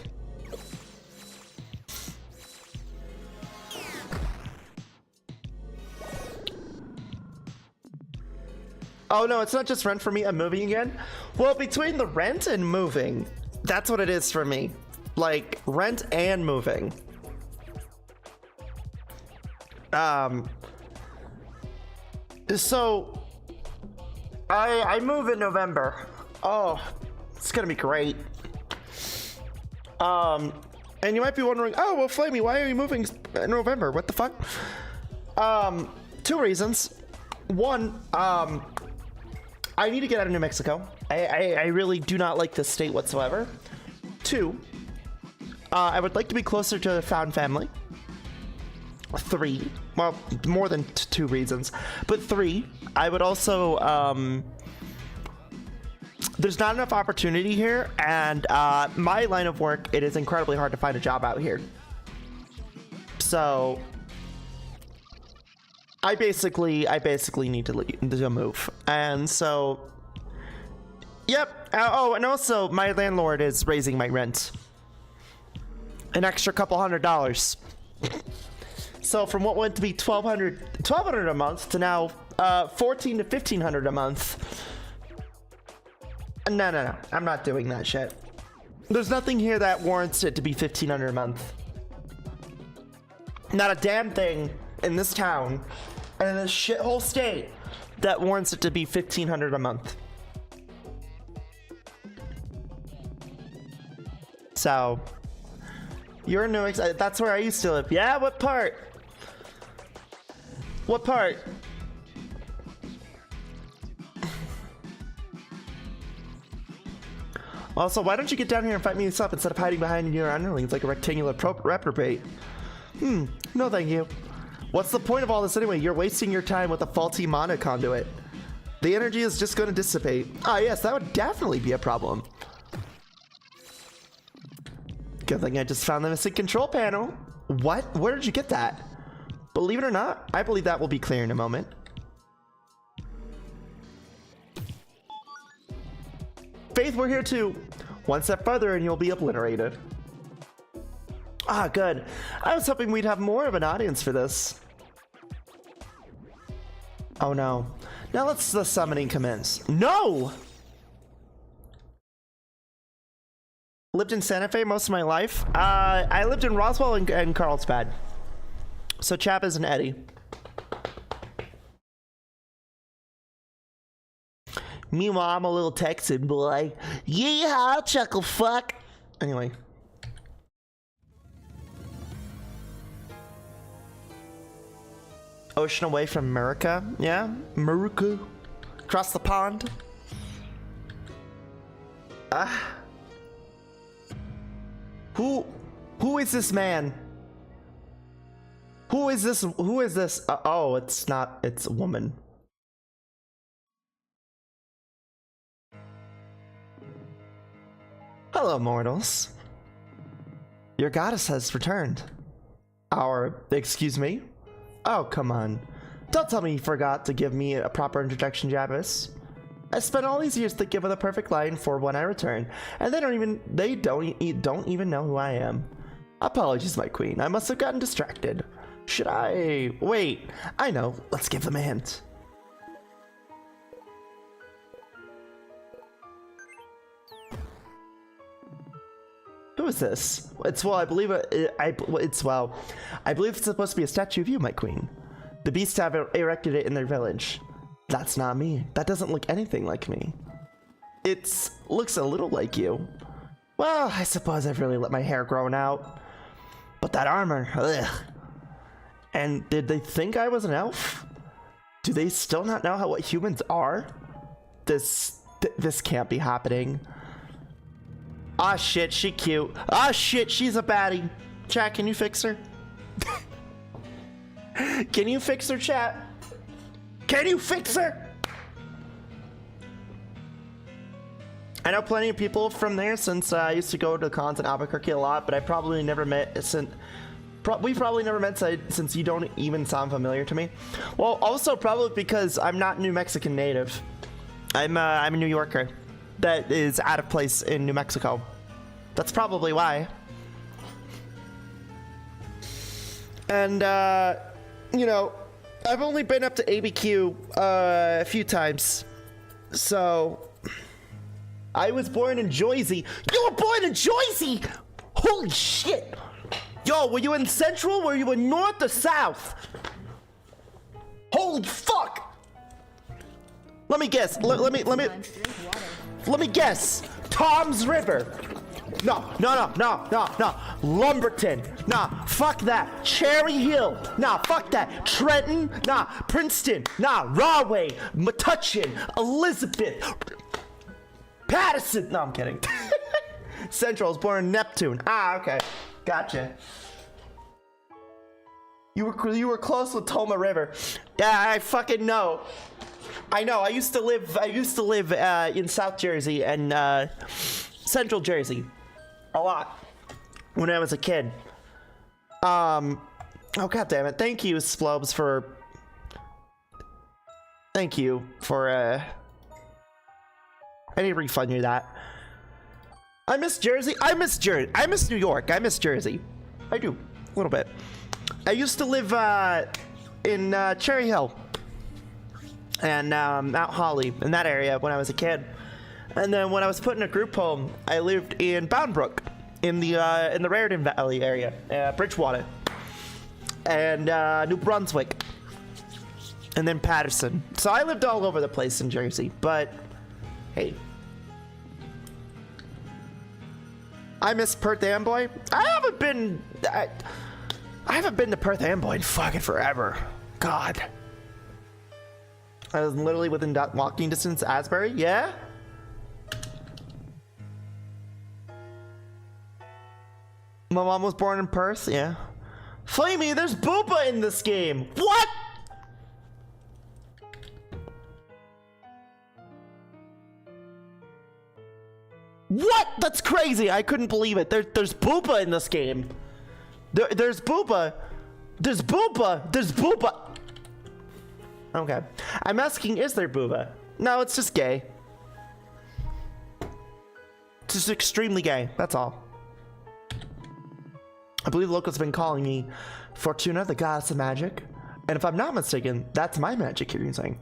S1: Oh no, it's not just rent for me. I'm moving again. Well, between the rent and moving, that's what it is for me. Like rent and moving. So I move in November. Oh, it's gonna be great. And you might be wondering, oh well, Flamie, why are you moving in November? What the fuck? Two reasons. One, I need to get out of New Mexico. I really do not like this state whatsoever. Two, I would like to be closer to the found family. Three, well, more than two reasons, but three, I would also, there's not enough opportunity here, and my line of work, it is incredibly hard to find a job out here. So I basically need to move, and so, yep. Oh, and also my landlord is raising my rent an extra couple $100. So from what went to be $1,200 a month to now $1,400 to $1,500 a month. No, I'm not doing that shit. There's nothing here that warrants it to be $1,500 a month. Not a damn thing in this town and in this shithole state that warrants it to be $1,500 a month. So you're in New Mexico. That's where I used to live. Yeah, what part? What part? Also, why don't you get down here and fight me up instead of hiding behind your underlings like a rectangular reprobate? No thank you. What's the point of all this anyway? You're wasting your time with a faulty mana conduit. The energy is just going to dissipate. Ah yes, that would definitely be a problem. Good thing I just found the missing control panel. What? Where did you get that? Believe it or not, I believe that will be clear in a moment. Faith, we're here too. One step further and you'll be obliterated. Ah, good. I was hoping we'd have more of an audience for this. Oh no. Now let's the summoning commence. No! Lived in Santa Fe most of my life. I lived in Roswell and Carlsbad. So Chap is an Eddie. Meanwhile, I'm a little Texan boy. Yeehaw, chuckle fuck. Anyway. Ocean away from America. Yeah, America. Across the pond. Who is this man? Who is this? Who is this? Oh, it's not. It's a woman. Hello, mortals. Your goddess has returned. Excuse me? Oh, come on. Don't tell me you forgot to give me a proper introduction, Javis. I spent all these years thinking of the perfect line for when I return, and they don't even know who I am. Apologies, my queen. I must have gotten distracted. Should I... Wait, I know. Let's give them a hint. Who is this? I believe it's supposed to be a statue of you, my queen. The beasts have erected it in their village. That's not me. That doesn't look anything like me. It looks a little like you. Well, I suppose I've really let my hair grow out. But that armor, ugh. And did they think I was an elf? Do they still not know what humans are? This can't be happening. Ah shit, she cute. Ah shit, she's a baddie. Chat, can you fix her? Can you fix her, chat? Can you fix her? I know plenty of people from there since I used to go to cons in Albuquerque a lot, but I probably never met we probably never met since you don't even sound familiar to me. Well, also probably because I'm not New Mexican native. I'm a New Yorker that is out of place in New Mexico. That's probably why. And, you know, I've only been up to ABQ a few times. So, I was born in Jersey. You were born in Jersey? Holy shit! Yo, were you in Central? Were you in North or South? Holy fuck! Let me guess. Let me
S2: Time to drink water.
S1: let me guess. Tom's River. No. Lumberton. Nah, fuck that. Cherry Hill. Nah, fuck that. Trenton. Nah, Princeton. Nah, Rahway. Metuchen. Elizabeth. Patterson. No, I'm kidding. Central was born in Neptune. Ah, okay. Gotcha. You were close with Toma River. Yeah, I fucking know. I know. I used to live in South Jersey and Central Jersey a lot when I was a kid. Oh god damn it. Thank you, Splobes, for I need to refund you that. I miss Jersey. I miss New York. I miss Jersey. I do. A little bit. I used to live in Cherry Hill and Mount Holly, in that area when I was a kid. And then when I was put in a group home, I lived in Bound Brook in the Raritan Valley area, Bridgewater, and New Brunswick, and then Patterson. So I lived all over the place in Jersey, but hey. I miss Perth Amboy. I haven't been to Perth Amboy in fucking forever. God. I was literally within walking distance Asbury. Yeah? My mom was born in Perth. Yeah. Flamie, there's Booba in this game. What? What? That's crazy. I couldn't believe it. There's Booba in this game. There's Booba. There's Booba. There's Booba. Okay. I'm asking, is there Booba? No, it's just gay. It's just extremely gay. That's all. I believe the locals have been calling me Fortuna, the goddess of magic. And if I'm not mistaken, that's my magic you're using.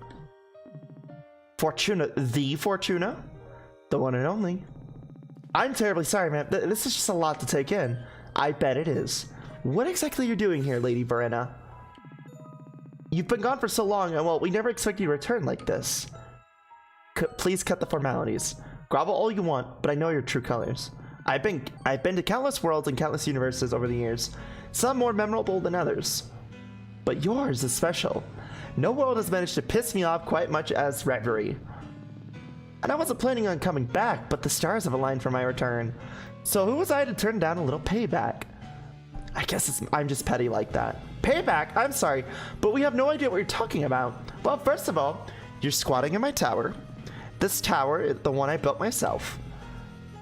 S1: Fortuna, the Fortuna? The one and only. I'm terribly sorry, man. This is just a lot to take in. I bet it is. What exactly are you doing here, Lady Verena? You've been gone for so long, and well, we never expect you to return like this. Please cut the formalities. Grovel all you want, but I know your true colors. I've been to countless worlds and countless universes over the years, some more memorable than others. But yours is special. No world has managed to piss me off quite much as Reverie. And I wasn't planning on coming back, but the stars have aligned for my return. So who was I to turn down a little payback? I guess I'm just petty like that. Payback? I'm sorry, but we have no idea what you're talking about. Well, first of all, you're squatting in my tower. This tower is the one I built myself.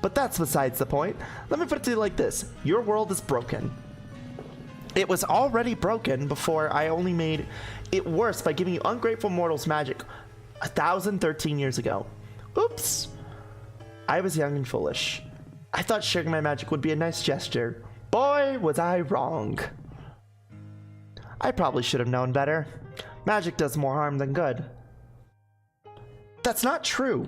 S1: But that's besides the point. Let me put it to you like this. Your world is broken. It was already broken before I only made it worse by giving you ungrateful mortals magic 1,013 years ago. Oops. I was young and foolish. I thought sharing my magic would be a nice gesture. Boy, was I wrong. I probably should have known better. Magic does more harm than good. That's not true.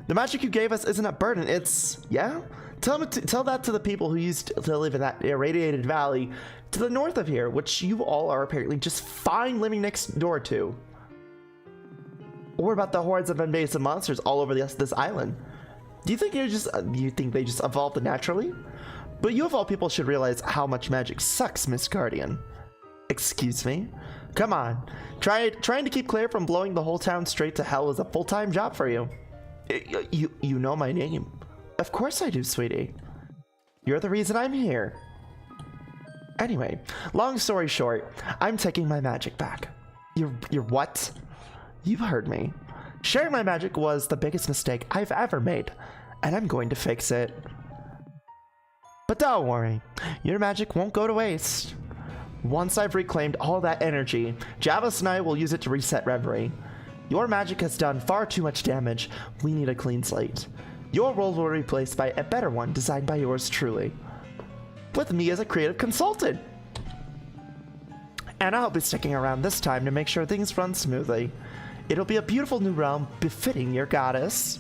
S1: The magic you gave us isn't a burden, it's... Yeah? Tell that to the people who used to live in that irradiated valley to the north of here, which you all are apparently just fine living next door to. Or about the hordes of invasive monsters all over this island. Do you think they just evolved naturally? But you of all people should realize how much magic sucks, Miss Guardian. Excuse me? Come on. Trying to keep Claire from blowing the whole town straight to hell is a full-time job for you. You know my name. Of course I do, sweetie. You're the reason I'm here. Anyway, long story short, I'm taking my magic back. You're what? You heard me. Sharing my magic was the biggest mistake I've ever made, and I'm going to fix it. But don't worry, your magic won't go to waste. Once I've reclaimed all that energy, Javis and I will use it to reset Reverie. Your magic has done far too much damage. We need a clean slate. Your world will be replaced by a better one designed by yours truly. With me as a creative consultant. And I'll be sticking around this time to make sure things run smoothly. It'll be a beautiful new realm befitting your goddess.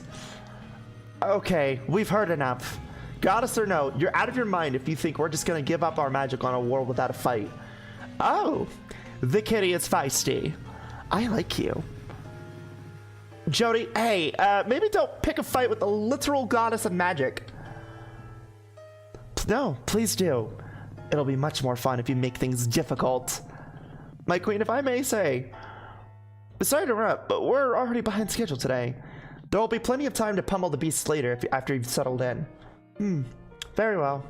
S1: Okay, we've heard enough. Goddess or no, you're out of your mind if you think we're just gonna give up our magic on a world without a fight. Oh, the kitty is feisty. I like you. Jody, hey, maybe don't pick a fight with the literal goddess of magic. No, please do. It'll be much more fun if you make things difficult. My queen, if I may say, sorry to interrupt, but we're already behind schedule today. There will be plenty of time to pummel the beasts later after you've settled in. Very well.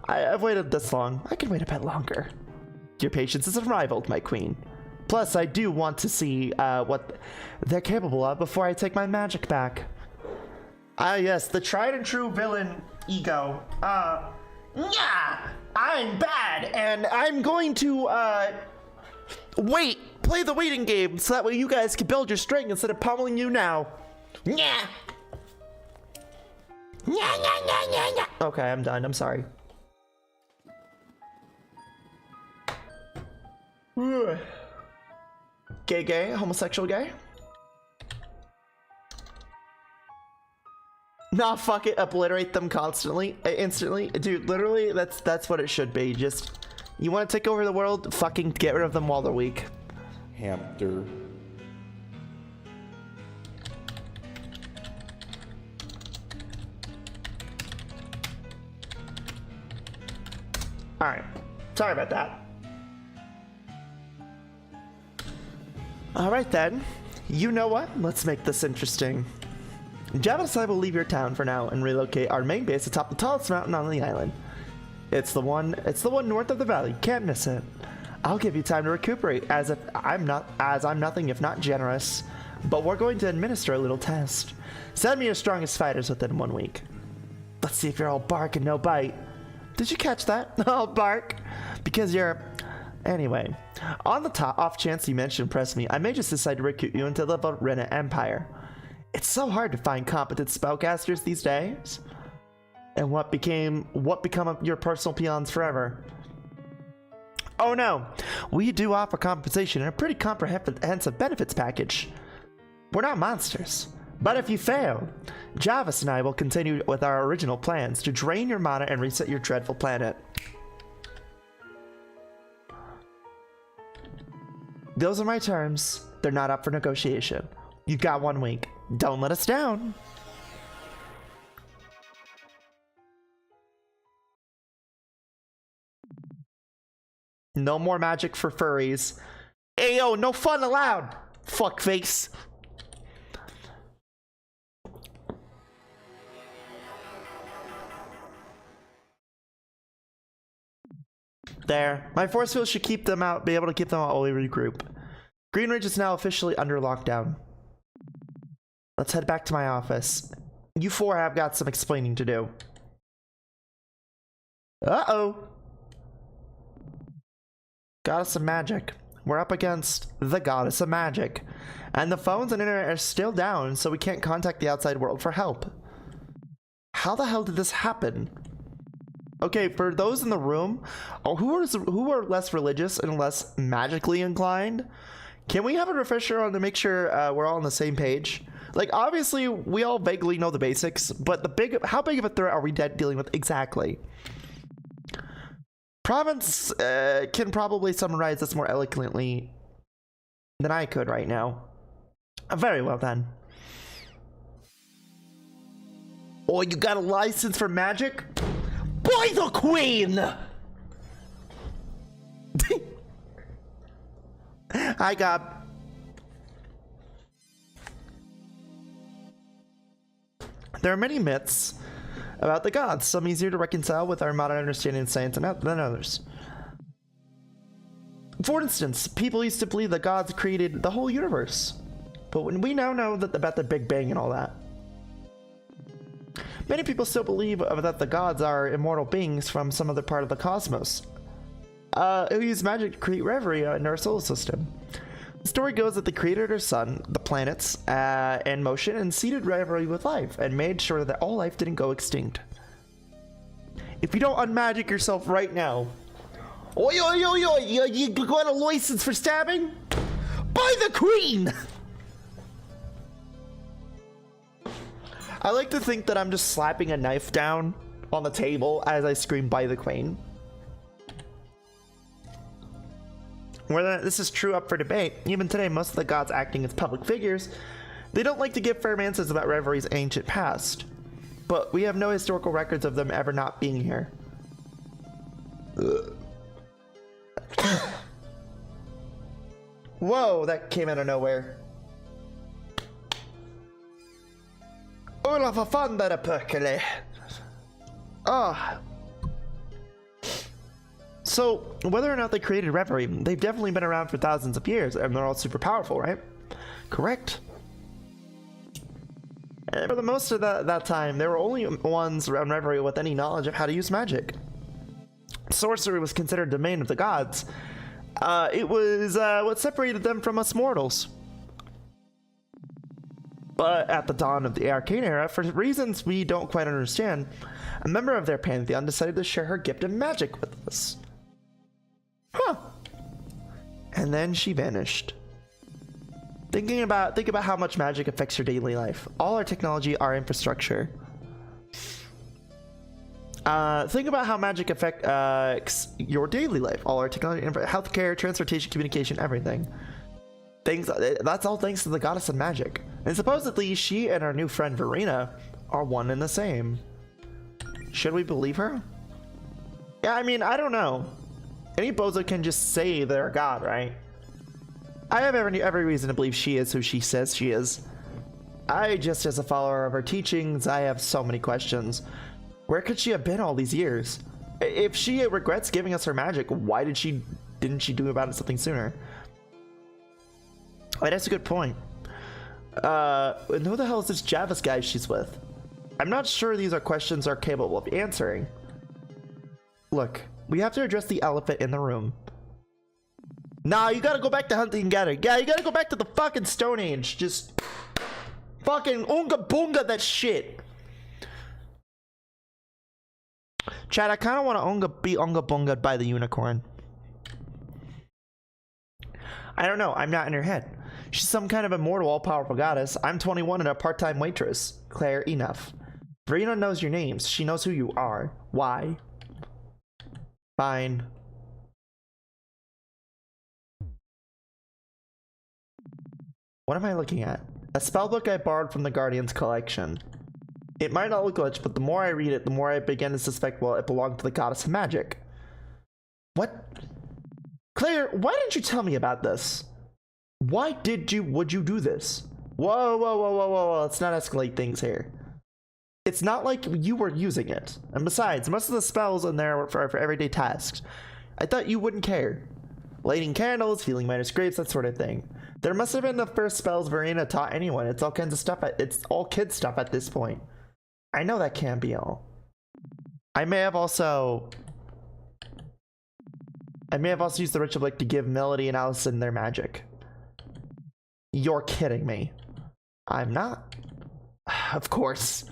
S1: I've waited this long. I can wait a bit longer. Your patience is unrivaled, my queen. Plus, I do want to see what they're capable of before I take my magic back. Ah, yes, the tried and true villain ego. Yeah, I'm bad, and I'm going to, play the waiting game so that way you guys can build your strength instead of pummeling you now. Yeah. Yeah. Okay, I'm done. I'm sorry. Gay, homosexual gay? Nah, fuck it, obliterate them constantly, instantly. Dude, literally, that's what it should be. Just, you want to take over the world, fucking get rid of them while they're weak.
S4: Hamster.
S1: Alright, sorry about that. Alright then, you know what? Let's make this interesting. Javis and I will leave your town for now and relocate our main base atop the tallest mountain on the island. It's the one north of the valley. Can't miss it. I'll give you time to recuperate as I'm nothing if not generous. But we're going to administer a little test. Send me your strongest fighters within 1 week. Let's see if you're all bark and no bite. Did you catch that? All bark? Because you're... Anyway, on the off chance you mentioned impress me, I may just decide to recruit you into the Varina Empire. It's so hard to find competent spellcasters these days. And what become of your personal peons forever? Oh no, we do offer compensation and a pretty comprehensive benefits package. We're not monsters. But if you fail, Javis and I will continue with our original plans to drain your mana and reset your dreadful planet. Those are my terms. They're not up for negotiation. You've got 1 week. Don't let us down. No more magic for furries. Ayo, no fun allowed. Fuckface. There. My force field should keep them out, be able to keep them out while we regroup. Green Ridge is now officially under lockdown. Let's head back to my office. You four have got some explaining to do. Uh-oh. Goddess of Magic. We're up against the Goddess of Magic. And the phones and internet are still down, so we can't contact the outside world for help. How the hell did this happen? Okay, for those in the room who are less religious and less magically inclined, can we have a refresher on to make sure we're all on the same page? Like, obviously, we all vaguely know the basics, but how big of a threat are we dealing with exactly? Province can probably summarize this more eloquently than I could right now. Very well then. Oh, you got a license for magic? Boy, the queen! I got... There are many myths about the gods, some easier to reconcile with our modern understanding of science than others. For instance, people used to believe the gods created the whole universe, but when we now know that about the Big Bang and all that. Many people still believe that the gods are immortal beings from some other part of the cosmos, who use magic to create reverie in our solar system. The story goes that the created her sun, the planets, in motion, and seeded rivalry with life, and made sure that all life didn't go extinct. If you don't unmagic yourself right now, oi, oi, oi, oi, you got a license for stabbing? By the queen! I like to think that I'm just slapping a knife down on the table as I scream by the queen. Whether this is true up for debate, even today most of the gods acting as public figures, they don't like to give firm answers about Revelry's ancient past. But we have no historical records of them ever not being here. Whoa, that came out of nowhere. Olaf a fandare pökele. Ah. So, whether or not they created Reverie, they've definitely been around for thousands of years, and they're all super powerful, right? Correct. And for the most of that time, there were only ones around Reverie with any knowledge of how to use magic. Sorcery was considered domain of the gods. It was what separated them from us mortals. But at the dawn of the Arcane Era, for reasons we don't quite understand, a member of their pantheon decided to share her gift of magic with us. Huh. And then she vanished. Think about how much magic affects your daily life. All our technology, our infrastructure. Think about how magic affects your daily life. All our technology, healthcare, transportation, communication, everything. That's all thanks to the goddess of magic. And supposedly, she and our new friend Verena are one and the same. Should we believe her? Yeah, I mean, I don't know. Any bozo can just say they're a god, right? I have every reason to believe she is who she says she is. Just as a follower of her teachings, I have so many questions. Where could she have been all these years? If she regrets giving us her magic, why didn't she do about it something sooner? Oh, that's a good point. And who the hell is this Javis guy she's with? I'm not sure these are questions are capable of answering. Look, we have to address the elephant in the room. Nah, you gotta go back to hunting and gathering. Yeah, you gotta go back to the fucking Stone Age. Just fucking unga boonga that shit. Chad, I kinda wanna be unga boonga by the unicorn. I don't know, I'm not in her head. She's some kind of immortal, all-powerful goddess. I'm 21 and a part-time waitress. Claire, enough. Verena knows your names. She knows who you are. Why? Fine. What am I looking at? A spellbook I borrowed from the Guardian's collection. It might not look glitched, but the more I read it, the more I begin to suspect, well, it belonged to the goddess of magic. What? Claire, why didn't you tell me about this? Would you do this? Whoa, whoa, whoa, whoa, whoa, let's not escalate things here. It's not like you were using it. And besides, most of the spells in there were for everyday tasks. I thought you wouldn't care. Lighting candles, healing minor scrapes, that sort of thing. There must have been the first spells Verena taught anyone. It's all kinds of stuff. It's all kid stuff at this point. I know that can't be all. I may have also used the ritual to give Melody and Allison their magic. You're kidding me. I'm not. Of course.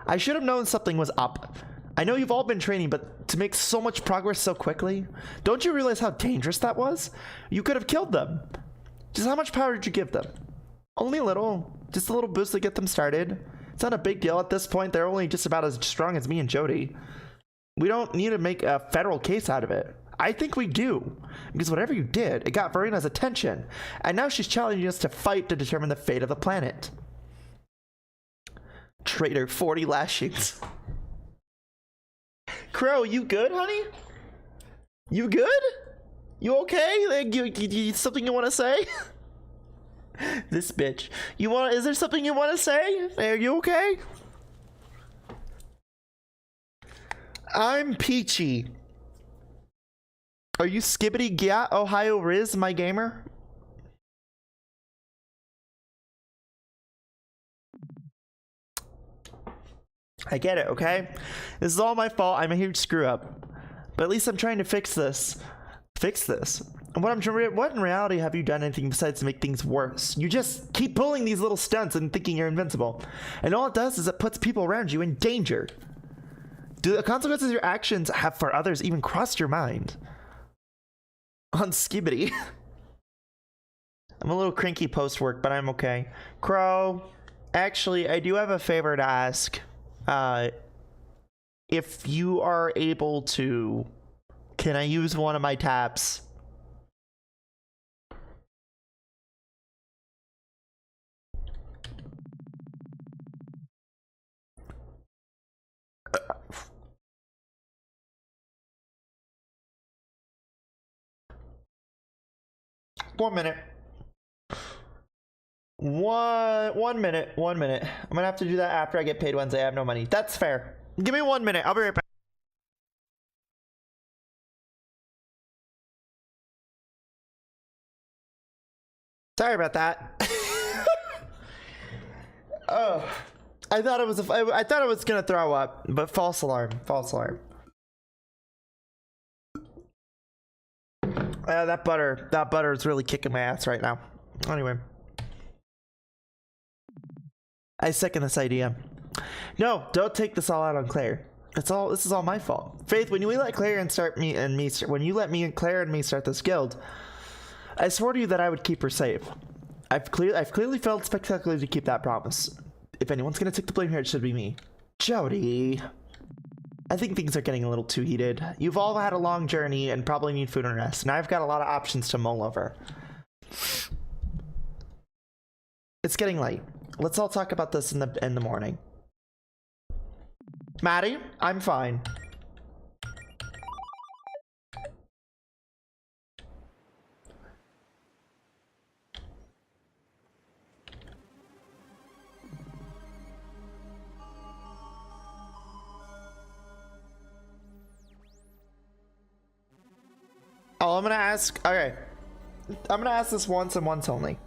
S1: I should have known something was up. I know you've all been training, but to make so much progress so quickly, don't you realize how dangerous that was? You could have killed them. Just how much power did you give them? Only a little. Just a little boost to get them started. It's not a big deal at this point. They're only just about as strong as me and Jody. We don't need to make a federal case out of it. I think we do. Because whatever you did, it got Verena's attention. And now she's challenging us to fight to determine the fate of the planet. Traitor, 40 lashings. Crow, you good, honey? You good? You okay? Like, you something you want to say? This bitch. Is there something you want to say? Are you okay? I'm Peachy. Are you Skibbity Gyat Ohio Riz, my gamer? I get it, okay? This is all my fault. I'm a huge screw up. But at least I'm trying to fix this. What in reality have you done anything besides make things worse? You just keep pulling these little stunts and thinking you're invincible. And all it does is it puts people around you in danger. Do the consequences of your actions have for others even crossed your mind? On Skibbity. I'm a little cranky post-work, but I'm okay. Crow, actually, I do have a favor to ask. If you are able to, can I use one of my tabs? One minute. One minute. I'm gonna have to do that after I get paid Wednesday. I have no money. That's fair. Give me 1 minute. I'll be right back. Sorry about that. Oh, I thought it was I thought I was gonna throw up, but false alarm. False alarm. That butter is really kicking my ass right now. Anyway, I second this idea. No, don't take this all out on Claire. This is all my fault. Faith, when you let Claire and when you let me and Claire and me start this guild, I swore to you that I would keep her safe. I've clearly failed spectacularly to keep that promise. If anyone's gonna take the blame here, it should be me. Jody, I think things are getting a little too heated. You've all had a long journey and probably need food and rest, and I've got a lot of options to mull over. It's getting late. Let's all talk about this in the morning. Maddie, I'm fine. Oh, I'm gonna ask. Okay, I'm gonna ask this once and once only.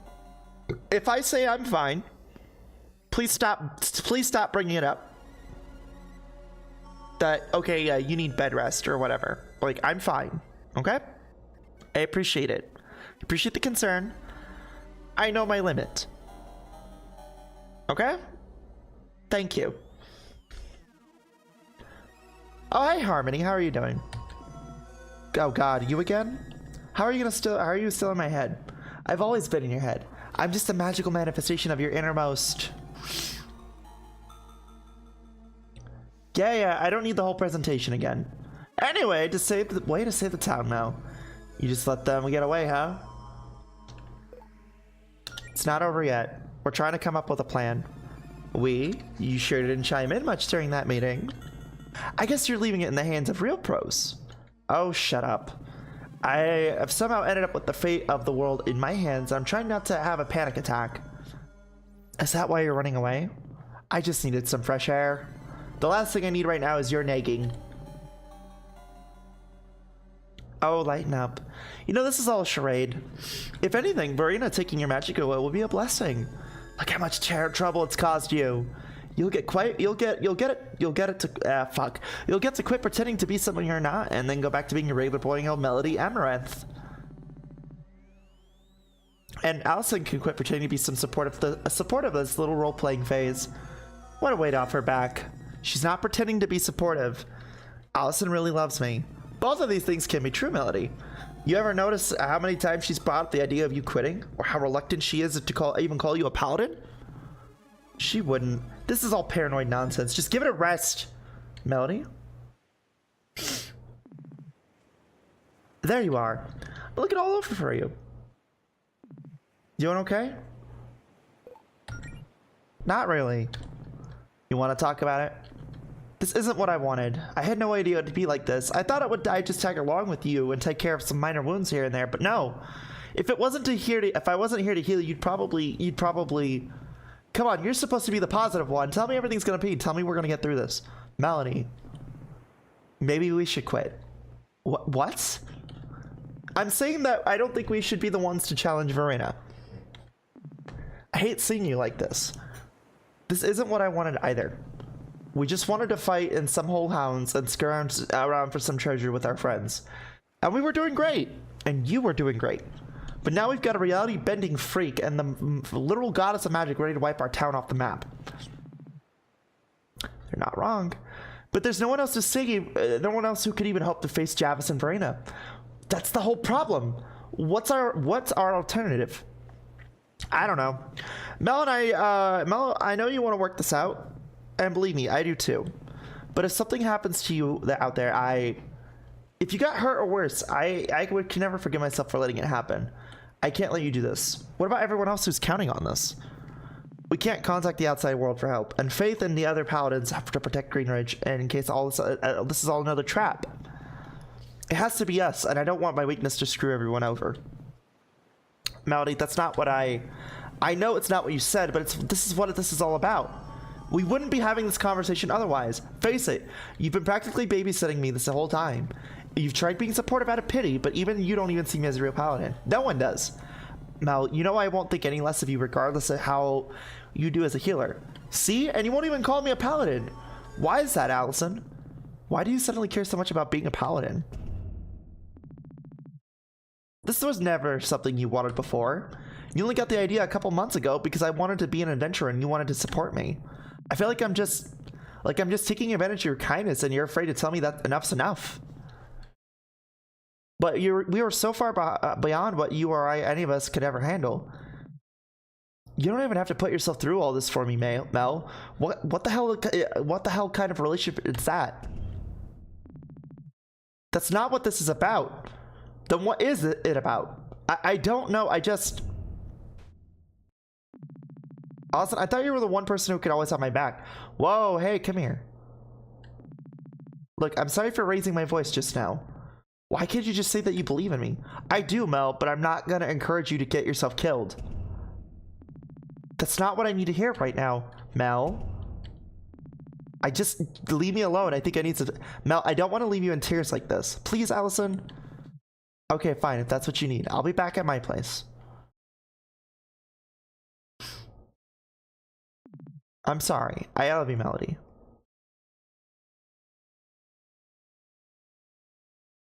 S1: If I say I'm fine, please stop. Please stop bringing it up. That okay? Yeah, you need bed rest or whatever. Like I'm fine. Okay. I appreciate it. Appreciate the concern. I know my limit. Okay. Thank you. Oh, hi Harmony. How are you doing? Oh God, you again? How are you still in my head? I've always been in your head. I'm just a magical manifestation of your innermost. Yeah, I don't need the whole presentation again. Anyway, way to save the town now. You just let them get away, huh? It's not over yet. We're trying to come up with a plan. You sure didn't chime in much during that meeting. I guess you're leaving it in the hands of real pros. Oh, shut up. I have somehow ended up with the fate of the world in my hands. I'm trying not to have a panic attack. Is that why you're running away? I just needed some fresh air. The last thing I need right now is your nagging. Oh, lighten up. You know, this is all a charade. If anything, Verena taking your magic away will be a blessing. Look how much trouble it's caused you. You'll get to quit pretending to be someone you're not and then go back to being your regular boring old Melody Amaranth. And Allison can quit pretending to be some supportive this little role-playing phase. What a weight off her back. She's not pretending to be supportive. Allison really loves me. Both of these things can be true, Melody. You ever notice how many times she's brought up the idea of you quitting? Or how reluctant she is to even call you a paladin? She wouldn't. This is all paranoid nonsense. Just give it a rest, Melody. There you are. Look it all over for you. Doing okay? Not really. You want to talk about it? This isn't what I wanted. I had no idea it'd be like this. I thought I'd just tag along with you and take care of some minor wounds here and there, but no. If I wasn't here to heal, you'd probably. Come on, you're supposed to be the positive one. Tell me everything's gonna be. Tell me we're gonna get through this. Melanie. Maybe we should quit. What? I'm saying that I don't think we should be the ones to challenge Verena. I hate seeing you like this. This isn't what I wanted either. We just wanted to fight in some whole hounds and scurry around for some treasure with our friends. And we were doing great. and you were doing great. But now we've got a reality-bending freak and the literal goddess of magic ready to wipe our town off the map. They're not wrong. But there's no one else to save, no one else who could even help to face Javis and Verena. That's the whole problem. What's our alternative? I don't know. Mel, I know you want to work this out, and believe me, I do too. But if something happens to you out there, if you got hurt or worse, I can never forgive myself for letting it happen. I can't let you do this. What about everyone else who's counting on this? We can't contact the outside world for help, and Faith and the other paladins have to protect Greenridge, and in case all this is all another trap. It has to be us, and I don't want my weakness to screw everyone over. Melody, that's not what I know it's not what you said, but this is what this is all about. We wouldn't be having this conversation otherwise. Face it, you've been practically babysitting me this whole time. You've tried being supportive out of pity, but even you don't even see me as a real paladin. No one does. Mel, you know I won't think any less of you regardless of how you do as a healer. See? And you won't even call me a paladin. Why is that, Allison? Why do you suddenly care so much about being a paladin? This was never something you wanted before. You only got the idea a couple months ago because I wanted to be an adventurer and you wanted to support me. I feel like I'm just taking advantage of your kindness and you're afraid to tell me that enough's enough. But we were so far beyond what you or any of us could ever handle. You don't even have to put yourself through all this for me, Mel. What the hell kind of relationship is that? That's not what this is about. Then what is it about? I don't know. Austin, I thought you were the one person who could always have my back. Whoa, hey, come here. Look, I'm sorry for raising my voice just now. Why can't you just say that you believe in me? I do, Mel, but I'm not gonna encourage you to get yourself killed. That's not what I need to hear right now, Mel. Leave me alone. I think I need to... Mel, I don't want to leave you in tears like this. Please, Allison. Okay, fine, if that's what you need. I'll be back at my place. I'm sorry. I love you, Melody.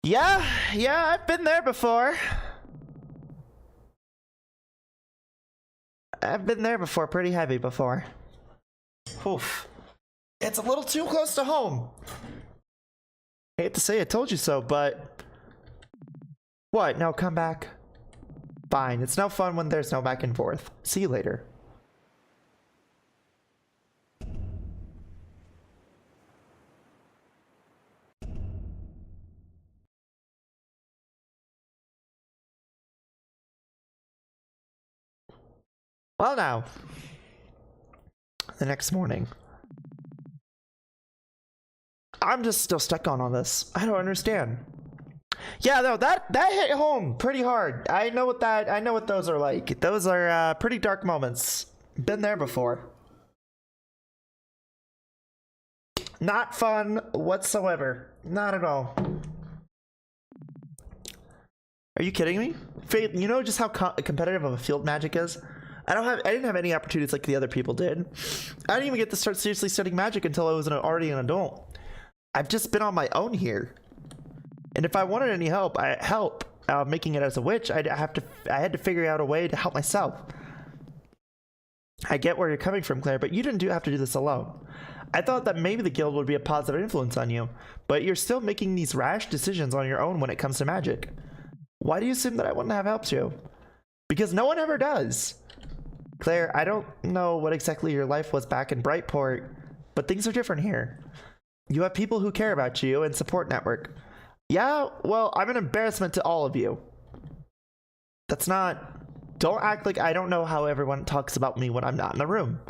S1: Yeah, I've been there before. I've been there before, pretty heavy before. Oof. It's a little too close to home. Hate to say I told you so, but... What? No, come back. Fine, it's no fun when there's no back and forth. See you later. Well now, the next morning. I'm just still stuck on all this. I don't understand. Yeah, no, that hit home pretty hard. I know what those are like. Those are pretty dark moments. Been there before. Not fun whatsoever. Not at all. Are you kidding me? Faith, you know just how competitive of a field magic is? I didn't have any opportunities like the other people did. I didn't even get to start seriously studying magic until I was already an adult. I've just been on my own here. And if I wanted any help, making it as a witch, I had to figure out a way to help myself. I get where you're coming from, Claire, but you didn't have to do this alone. I thought that maybe the guild would be a positive influence on you, but you're still making these rash decisions on your own when it comes to magic. Why do you assume that I wouldn't have helped you? Because no one ever does. Claire, I don't know what exactly your life was back in Brightport, but things are different here. You have people who care about you and support network. Yeah, well, I'm an embarrassment to all of you. That's not... Don't act like I don't know how everyone talks about me when I'm not in the room.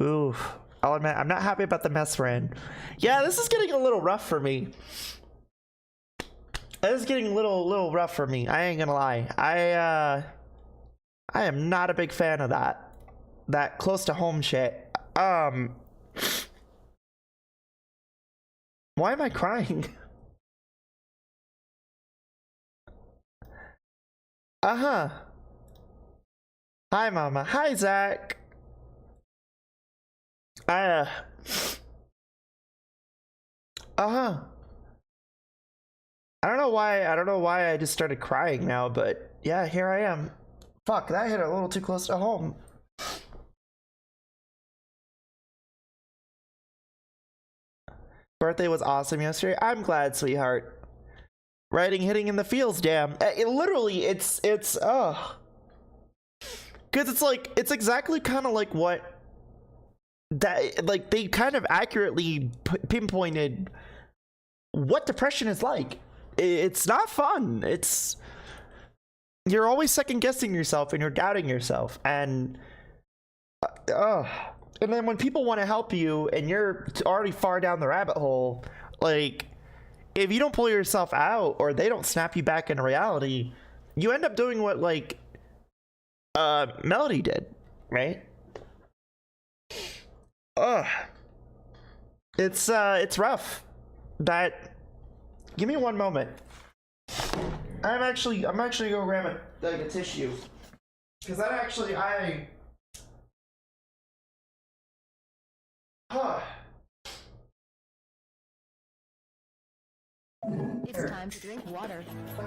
S1: Ooh, I'll admit, I'm not happy about the mess we're in. Yeah, this is getting a little rough for me. This is getting a little rough for me. I ain't gonna lie. I am not a big fan of that close to home shit. Why am I crying? Uh-huh. Hi, Mama. Hi, Zach. Uh-huh. I don't know why. I don't know why I just started crying now, but yeah, here I am. Fuck, that hit a little too close to home. Birthday was awesome yesterday. I'm glad, sweetheart. Riding, hitting in the fields, damn. It literally, it's because it's like, it's exactly kind of like what that, like, they kind of accurately pinpointed what depression is like. It's not fun. It's, you're always second guessing yourself and you're doubting yourself, and and then when people want to help you and you're already far down the rabbit hole, like, if you don't pull yourself out or they don't snap you back into reality, you end up doing what, like, Melody did, right? It's rough. That, give me one moment. I'm actually gonna grab a tissue, because that actually,
S2: It's time to drink water. It's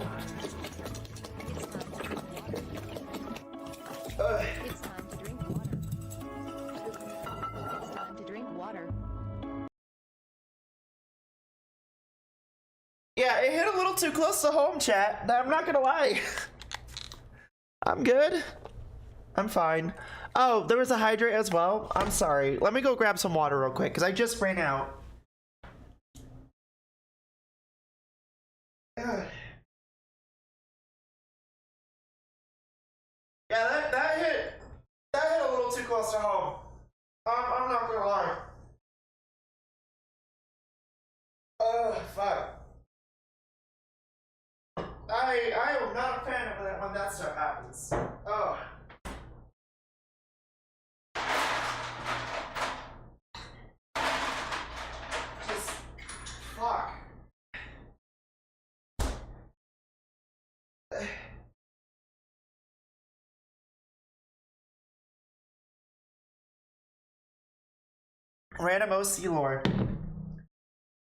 S2: time to drink water. It's time to drink water.
S1: Yeah, it hit a little too close to home, chat. I'm not gonna lie. I'm good. I'm fine. Oh, there was a hydrate as well. I'm sorry. Let me go grab some water real quick, because I just ran out. Yeah, that hit a little too close to home. I'm not gonna lie. Fuck. I am not a fan of that when that stuff happens. Oh. Just fuck. Random OC lore.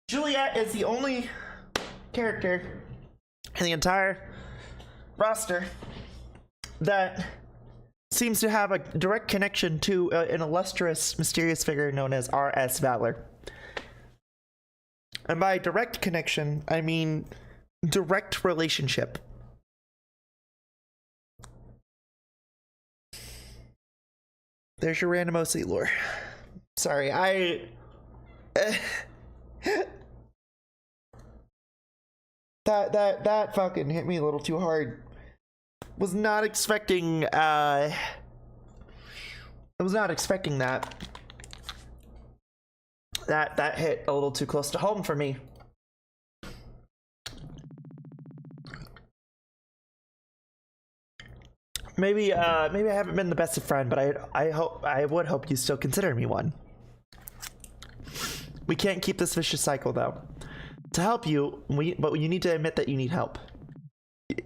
S1: Juliet is the only character in the entire roster that seems to have a direct connection to an illustrious, mysterious figure known as R.S. Valor. And by direct connection, I mean direct relationship. There's your random OC lore. Sorry, that fucking hit me a little too hard. Was not expecting I was not expecting that. That hit a little too close to home for me. Maybe I haven't been the best of friend, but I would hope you still consider me one. We can't keep this vicious cycle, though. To help you, but you need to admit that you need help.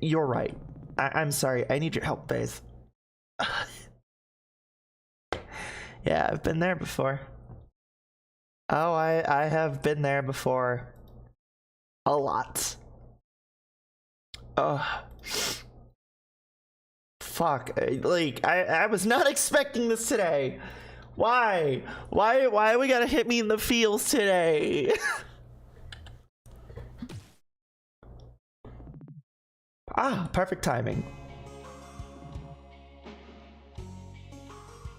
S1: You're right. I'm sorry. I need your help, Faith. Yeah, I've been there before. Oh, I have been there before. A lot. Fuck. Like, I was not expecting this today. Why we gotta hit me in the feels today? Perfect timing.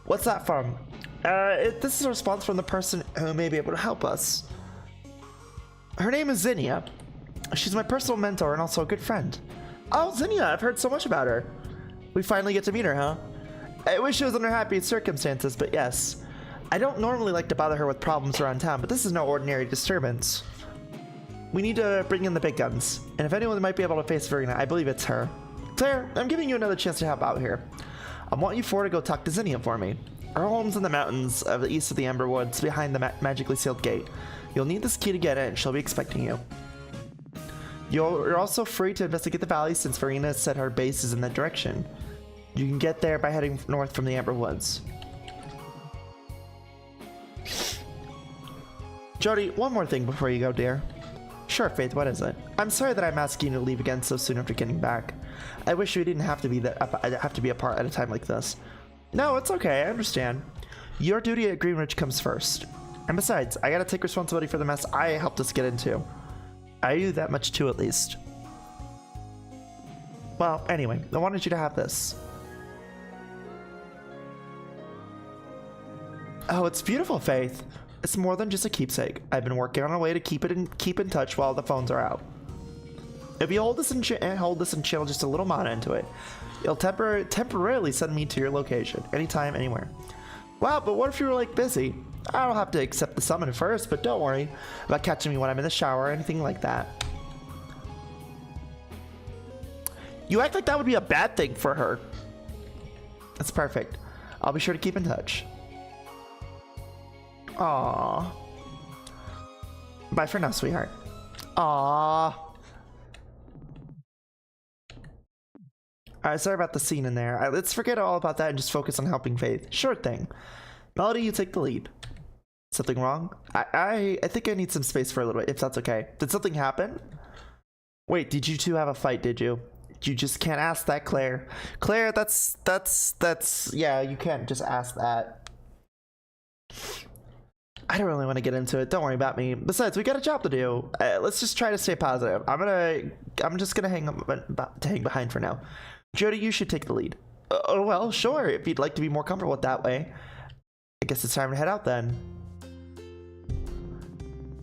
S1: What's that from? This is a response from the person who may be able to help us. Her name is Zinnia. She's my personal mentor and also a good friend. Oh, Zinnia, I've heard so much about her. We finally get to meet her, huh? I wish she was under happy circumstances, but yes. I don't normally like to bother her with problems around town, but this is no ordinary disturbance. We need to bring in the big guns, and if anyone might be able to face Verena, I believe it's her. Claire, I'm giving you another chance to help out here. I want you four to go talk to Zinnia for me. Our home's in the mountains of the east of the Ember Woods, behind the magically sealed gate. You'll need this key to get in, and she'll be expecting you. You're also free to investigate the valley since Verena said her base is in that direction. You can get there by heading north from the Amber Woods. Jody, one more thing before you go, dear. Sure, Faith, what is it? I'm sorry that I'm asking you to leave again so soon after getting back. I wish we didn't have to be apart at a time like this. No, it's okay, I understand. Your duty at Greenridge comes first. And besides, I gotta take responsibility for the mess I helped us get into. I owe you that much too, at least. Well, anyway, I wanted you to have this. Oh, it's beautiful, Faith. It's more than just a keepsake. I've been working on a way to keep in touch while the phones are out. If you hold this and channel just a little mana into it, it'll temporarily send me to your location, anytime, anywhere. Wow, but what if you were like busy? I don't have to accept the summon first, but don't worry about catching me when I'm in the shower or anything like that. You act like that would be a bad thing for her. That's perfect. I'll be sure to keep in touch. Aww. Bye for now, sweetheart. Aww. Alright, sorry about the scene in there. Let's forget all about that and just focus on helping Faith. Sure thing. Melody, you take the lead. Something wrong? I think I need some space for a little bit, if that's okay. Did something happen? Wait, did you two have a fight, did you? You just can't ask that, Claire. Claire, that's, yeah, you can't just ask that. I don't really want to get into it. Don't worry about me. Besides, we got a job to do. Let's just try to stay positive. I'm just gonna hang behind for now. Jody, you should take the lead. Oh, well, sure. If you'd like to be more comfortable with that way. I guess it's time to head out then.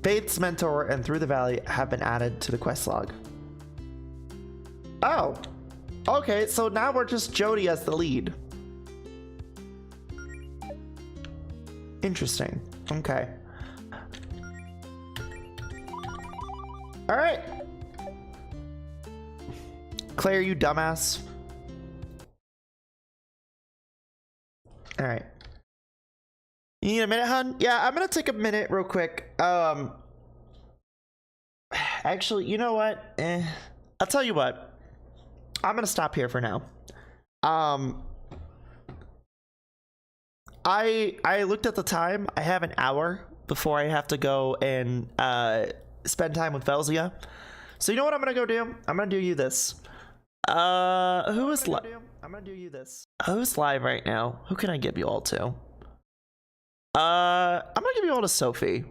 S1: Faith's mentor and Through the Valley have been added to the quest log. Oh. Okay, so now we're just Jody as the lead. Interesting. Okay. Alright. Claire, you dumbass. Alright. You need a minute, hun? Yeah, I'm gonna take a minute real quick. Actually, you know what? I'll tell you what. I'm gonna stop here for now. I looked at the time. I have an hour before I have to go and spend time with Velzia. So you know what I'm gonna go do? I'm gonna do you this. Who is live? I'm gonna do you this. Who's live right now? Who can I give you all to? I'm gonna give you all to Sophie.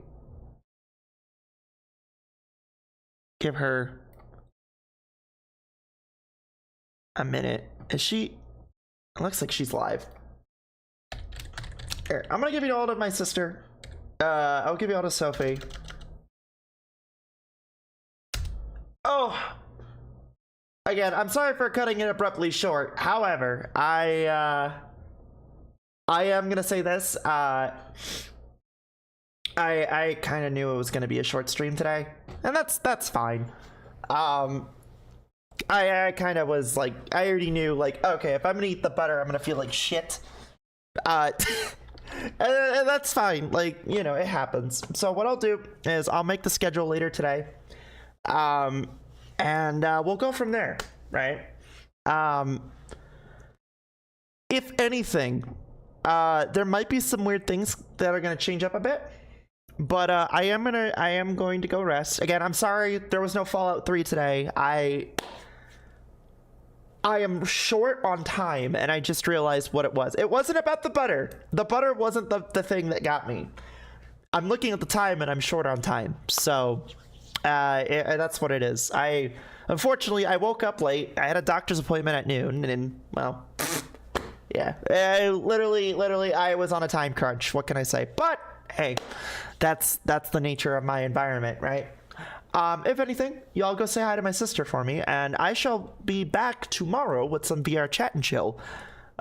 S1: Give her a minute. Is she? It looks like she's live. Here, I'm gonna give you all to my sister. I'll give you all to Sophie. Oh! Again, I'm sorry for cutting it abruptly short. However, I am gonna say this. I kind of knew it was gonna be a short stream today, and that's fine. I kind of was like, I already knew, like, okay, if I'm gonna eat the butter, I'm gonna feel like shit. And that's fine. Like, you know, it happens. So what I'll do is I'll make the schedule later today. And we'll go from there, right? If anything, there might be some weird things that are gonna change up a bit. But I am going to go rest. Again, I'm sorry there was no Fallout 3 today. I am short on time, and I just realized what it was. It wasn't about the butter. The butter wasn't the thing that got me. I'm looking at the time, and I'm short on time. So, that's what it is. Unfortunately, I woke up late. I had a doctor's appointment at noon, and well, yeah. Literally, I was on a time crunch. What can I say? But, hey, that's the nature of my environment, right? If anything, y'all go say hi to my sister for me, and I shall be back tomorrow with some VR chat and chill.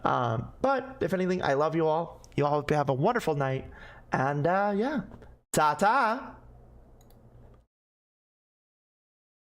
S1: But if anything, I love you all. You all hope you have a wonderful night, and yeah, ta-ta!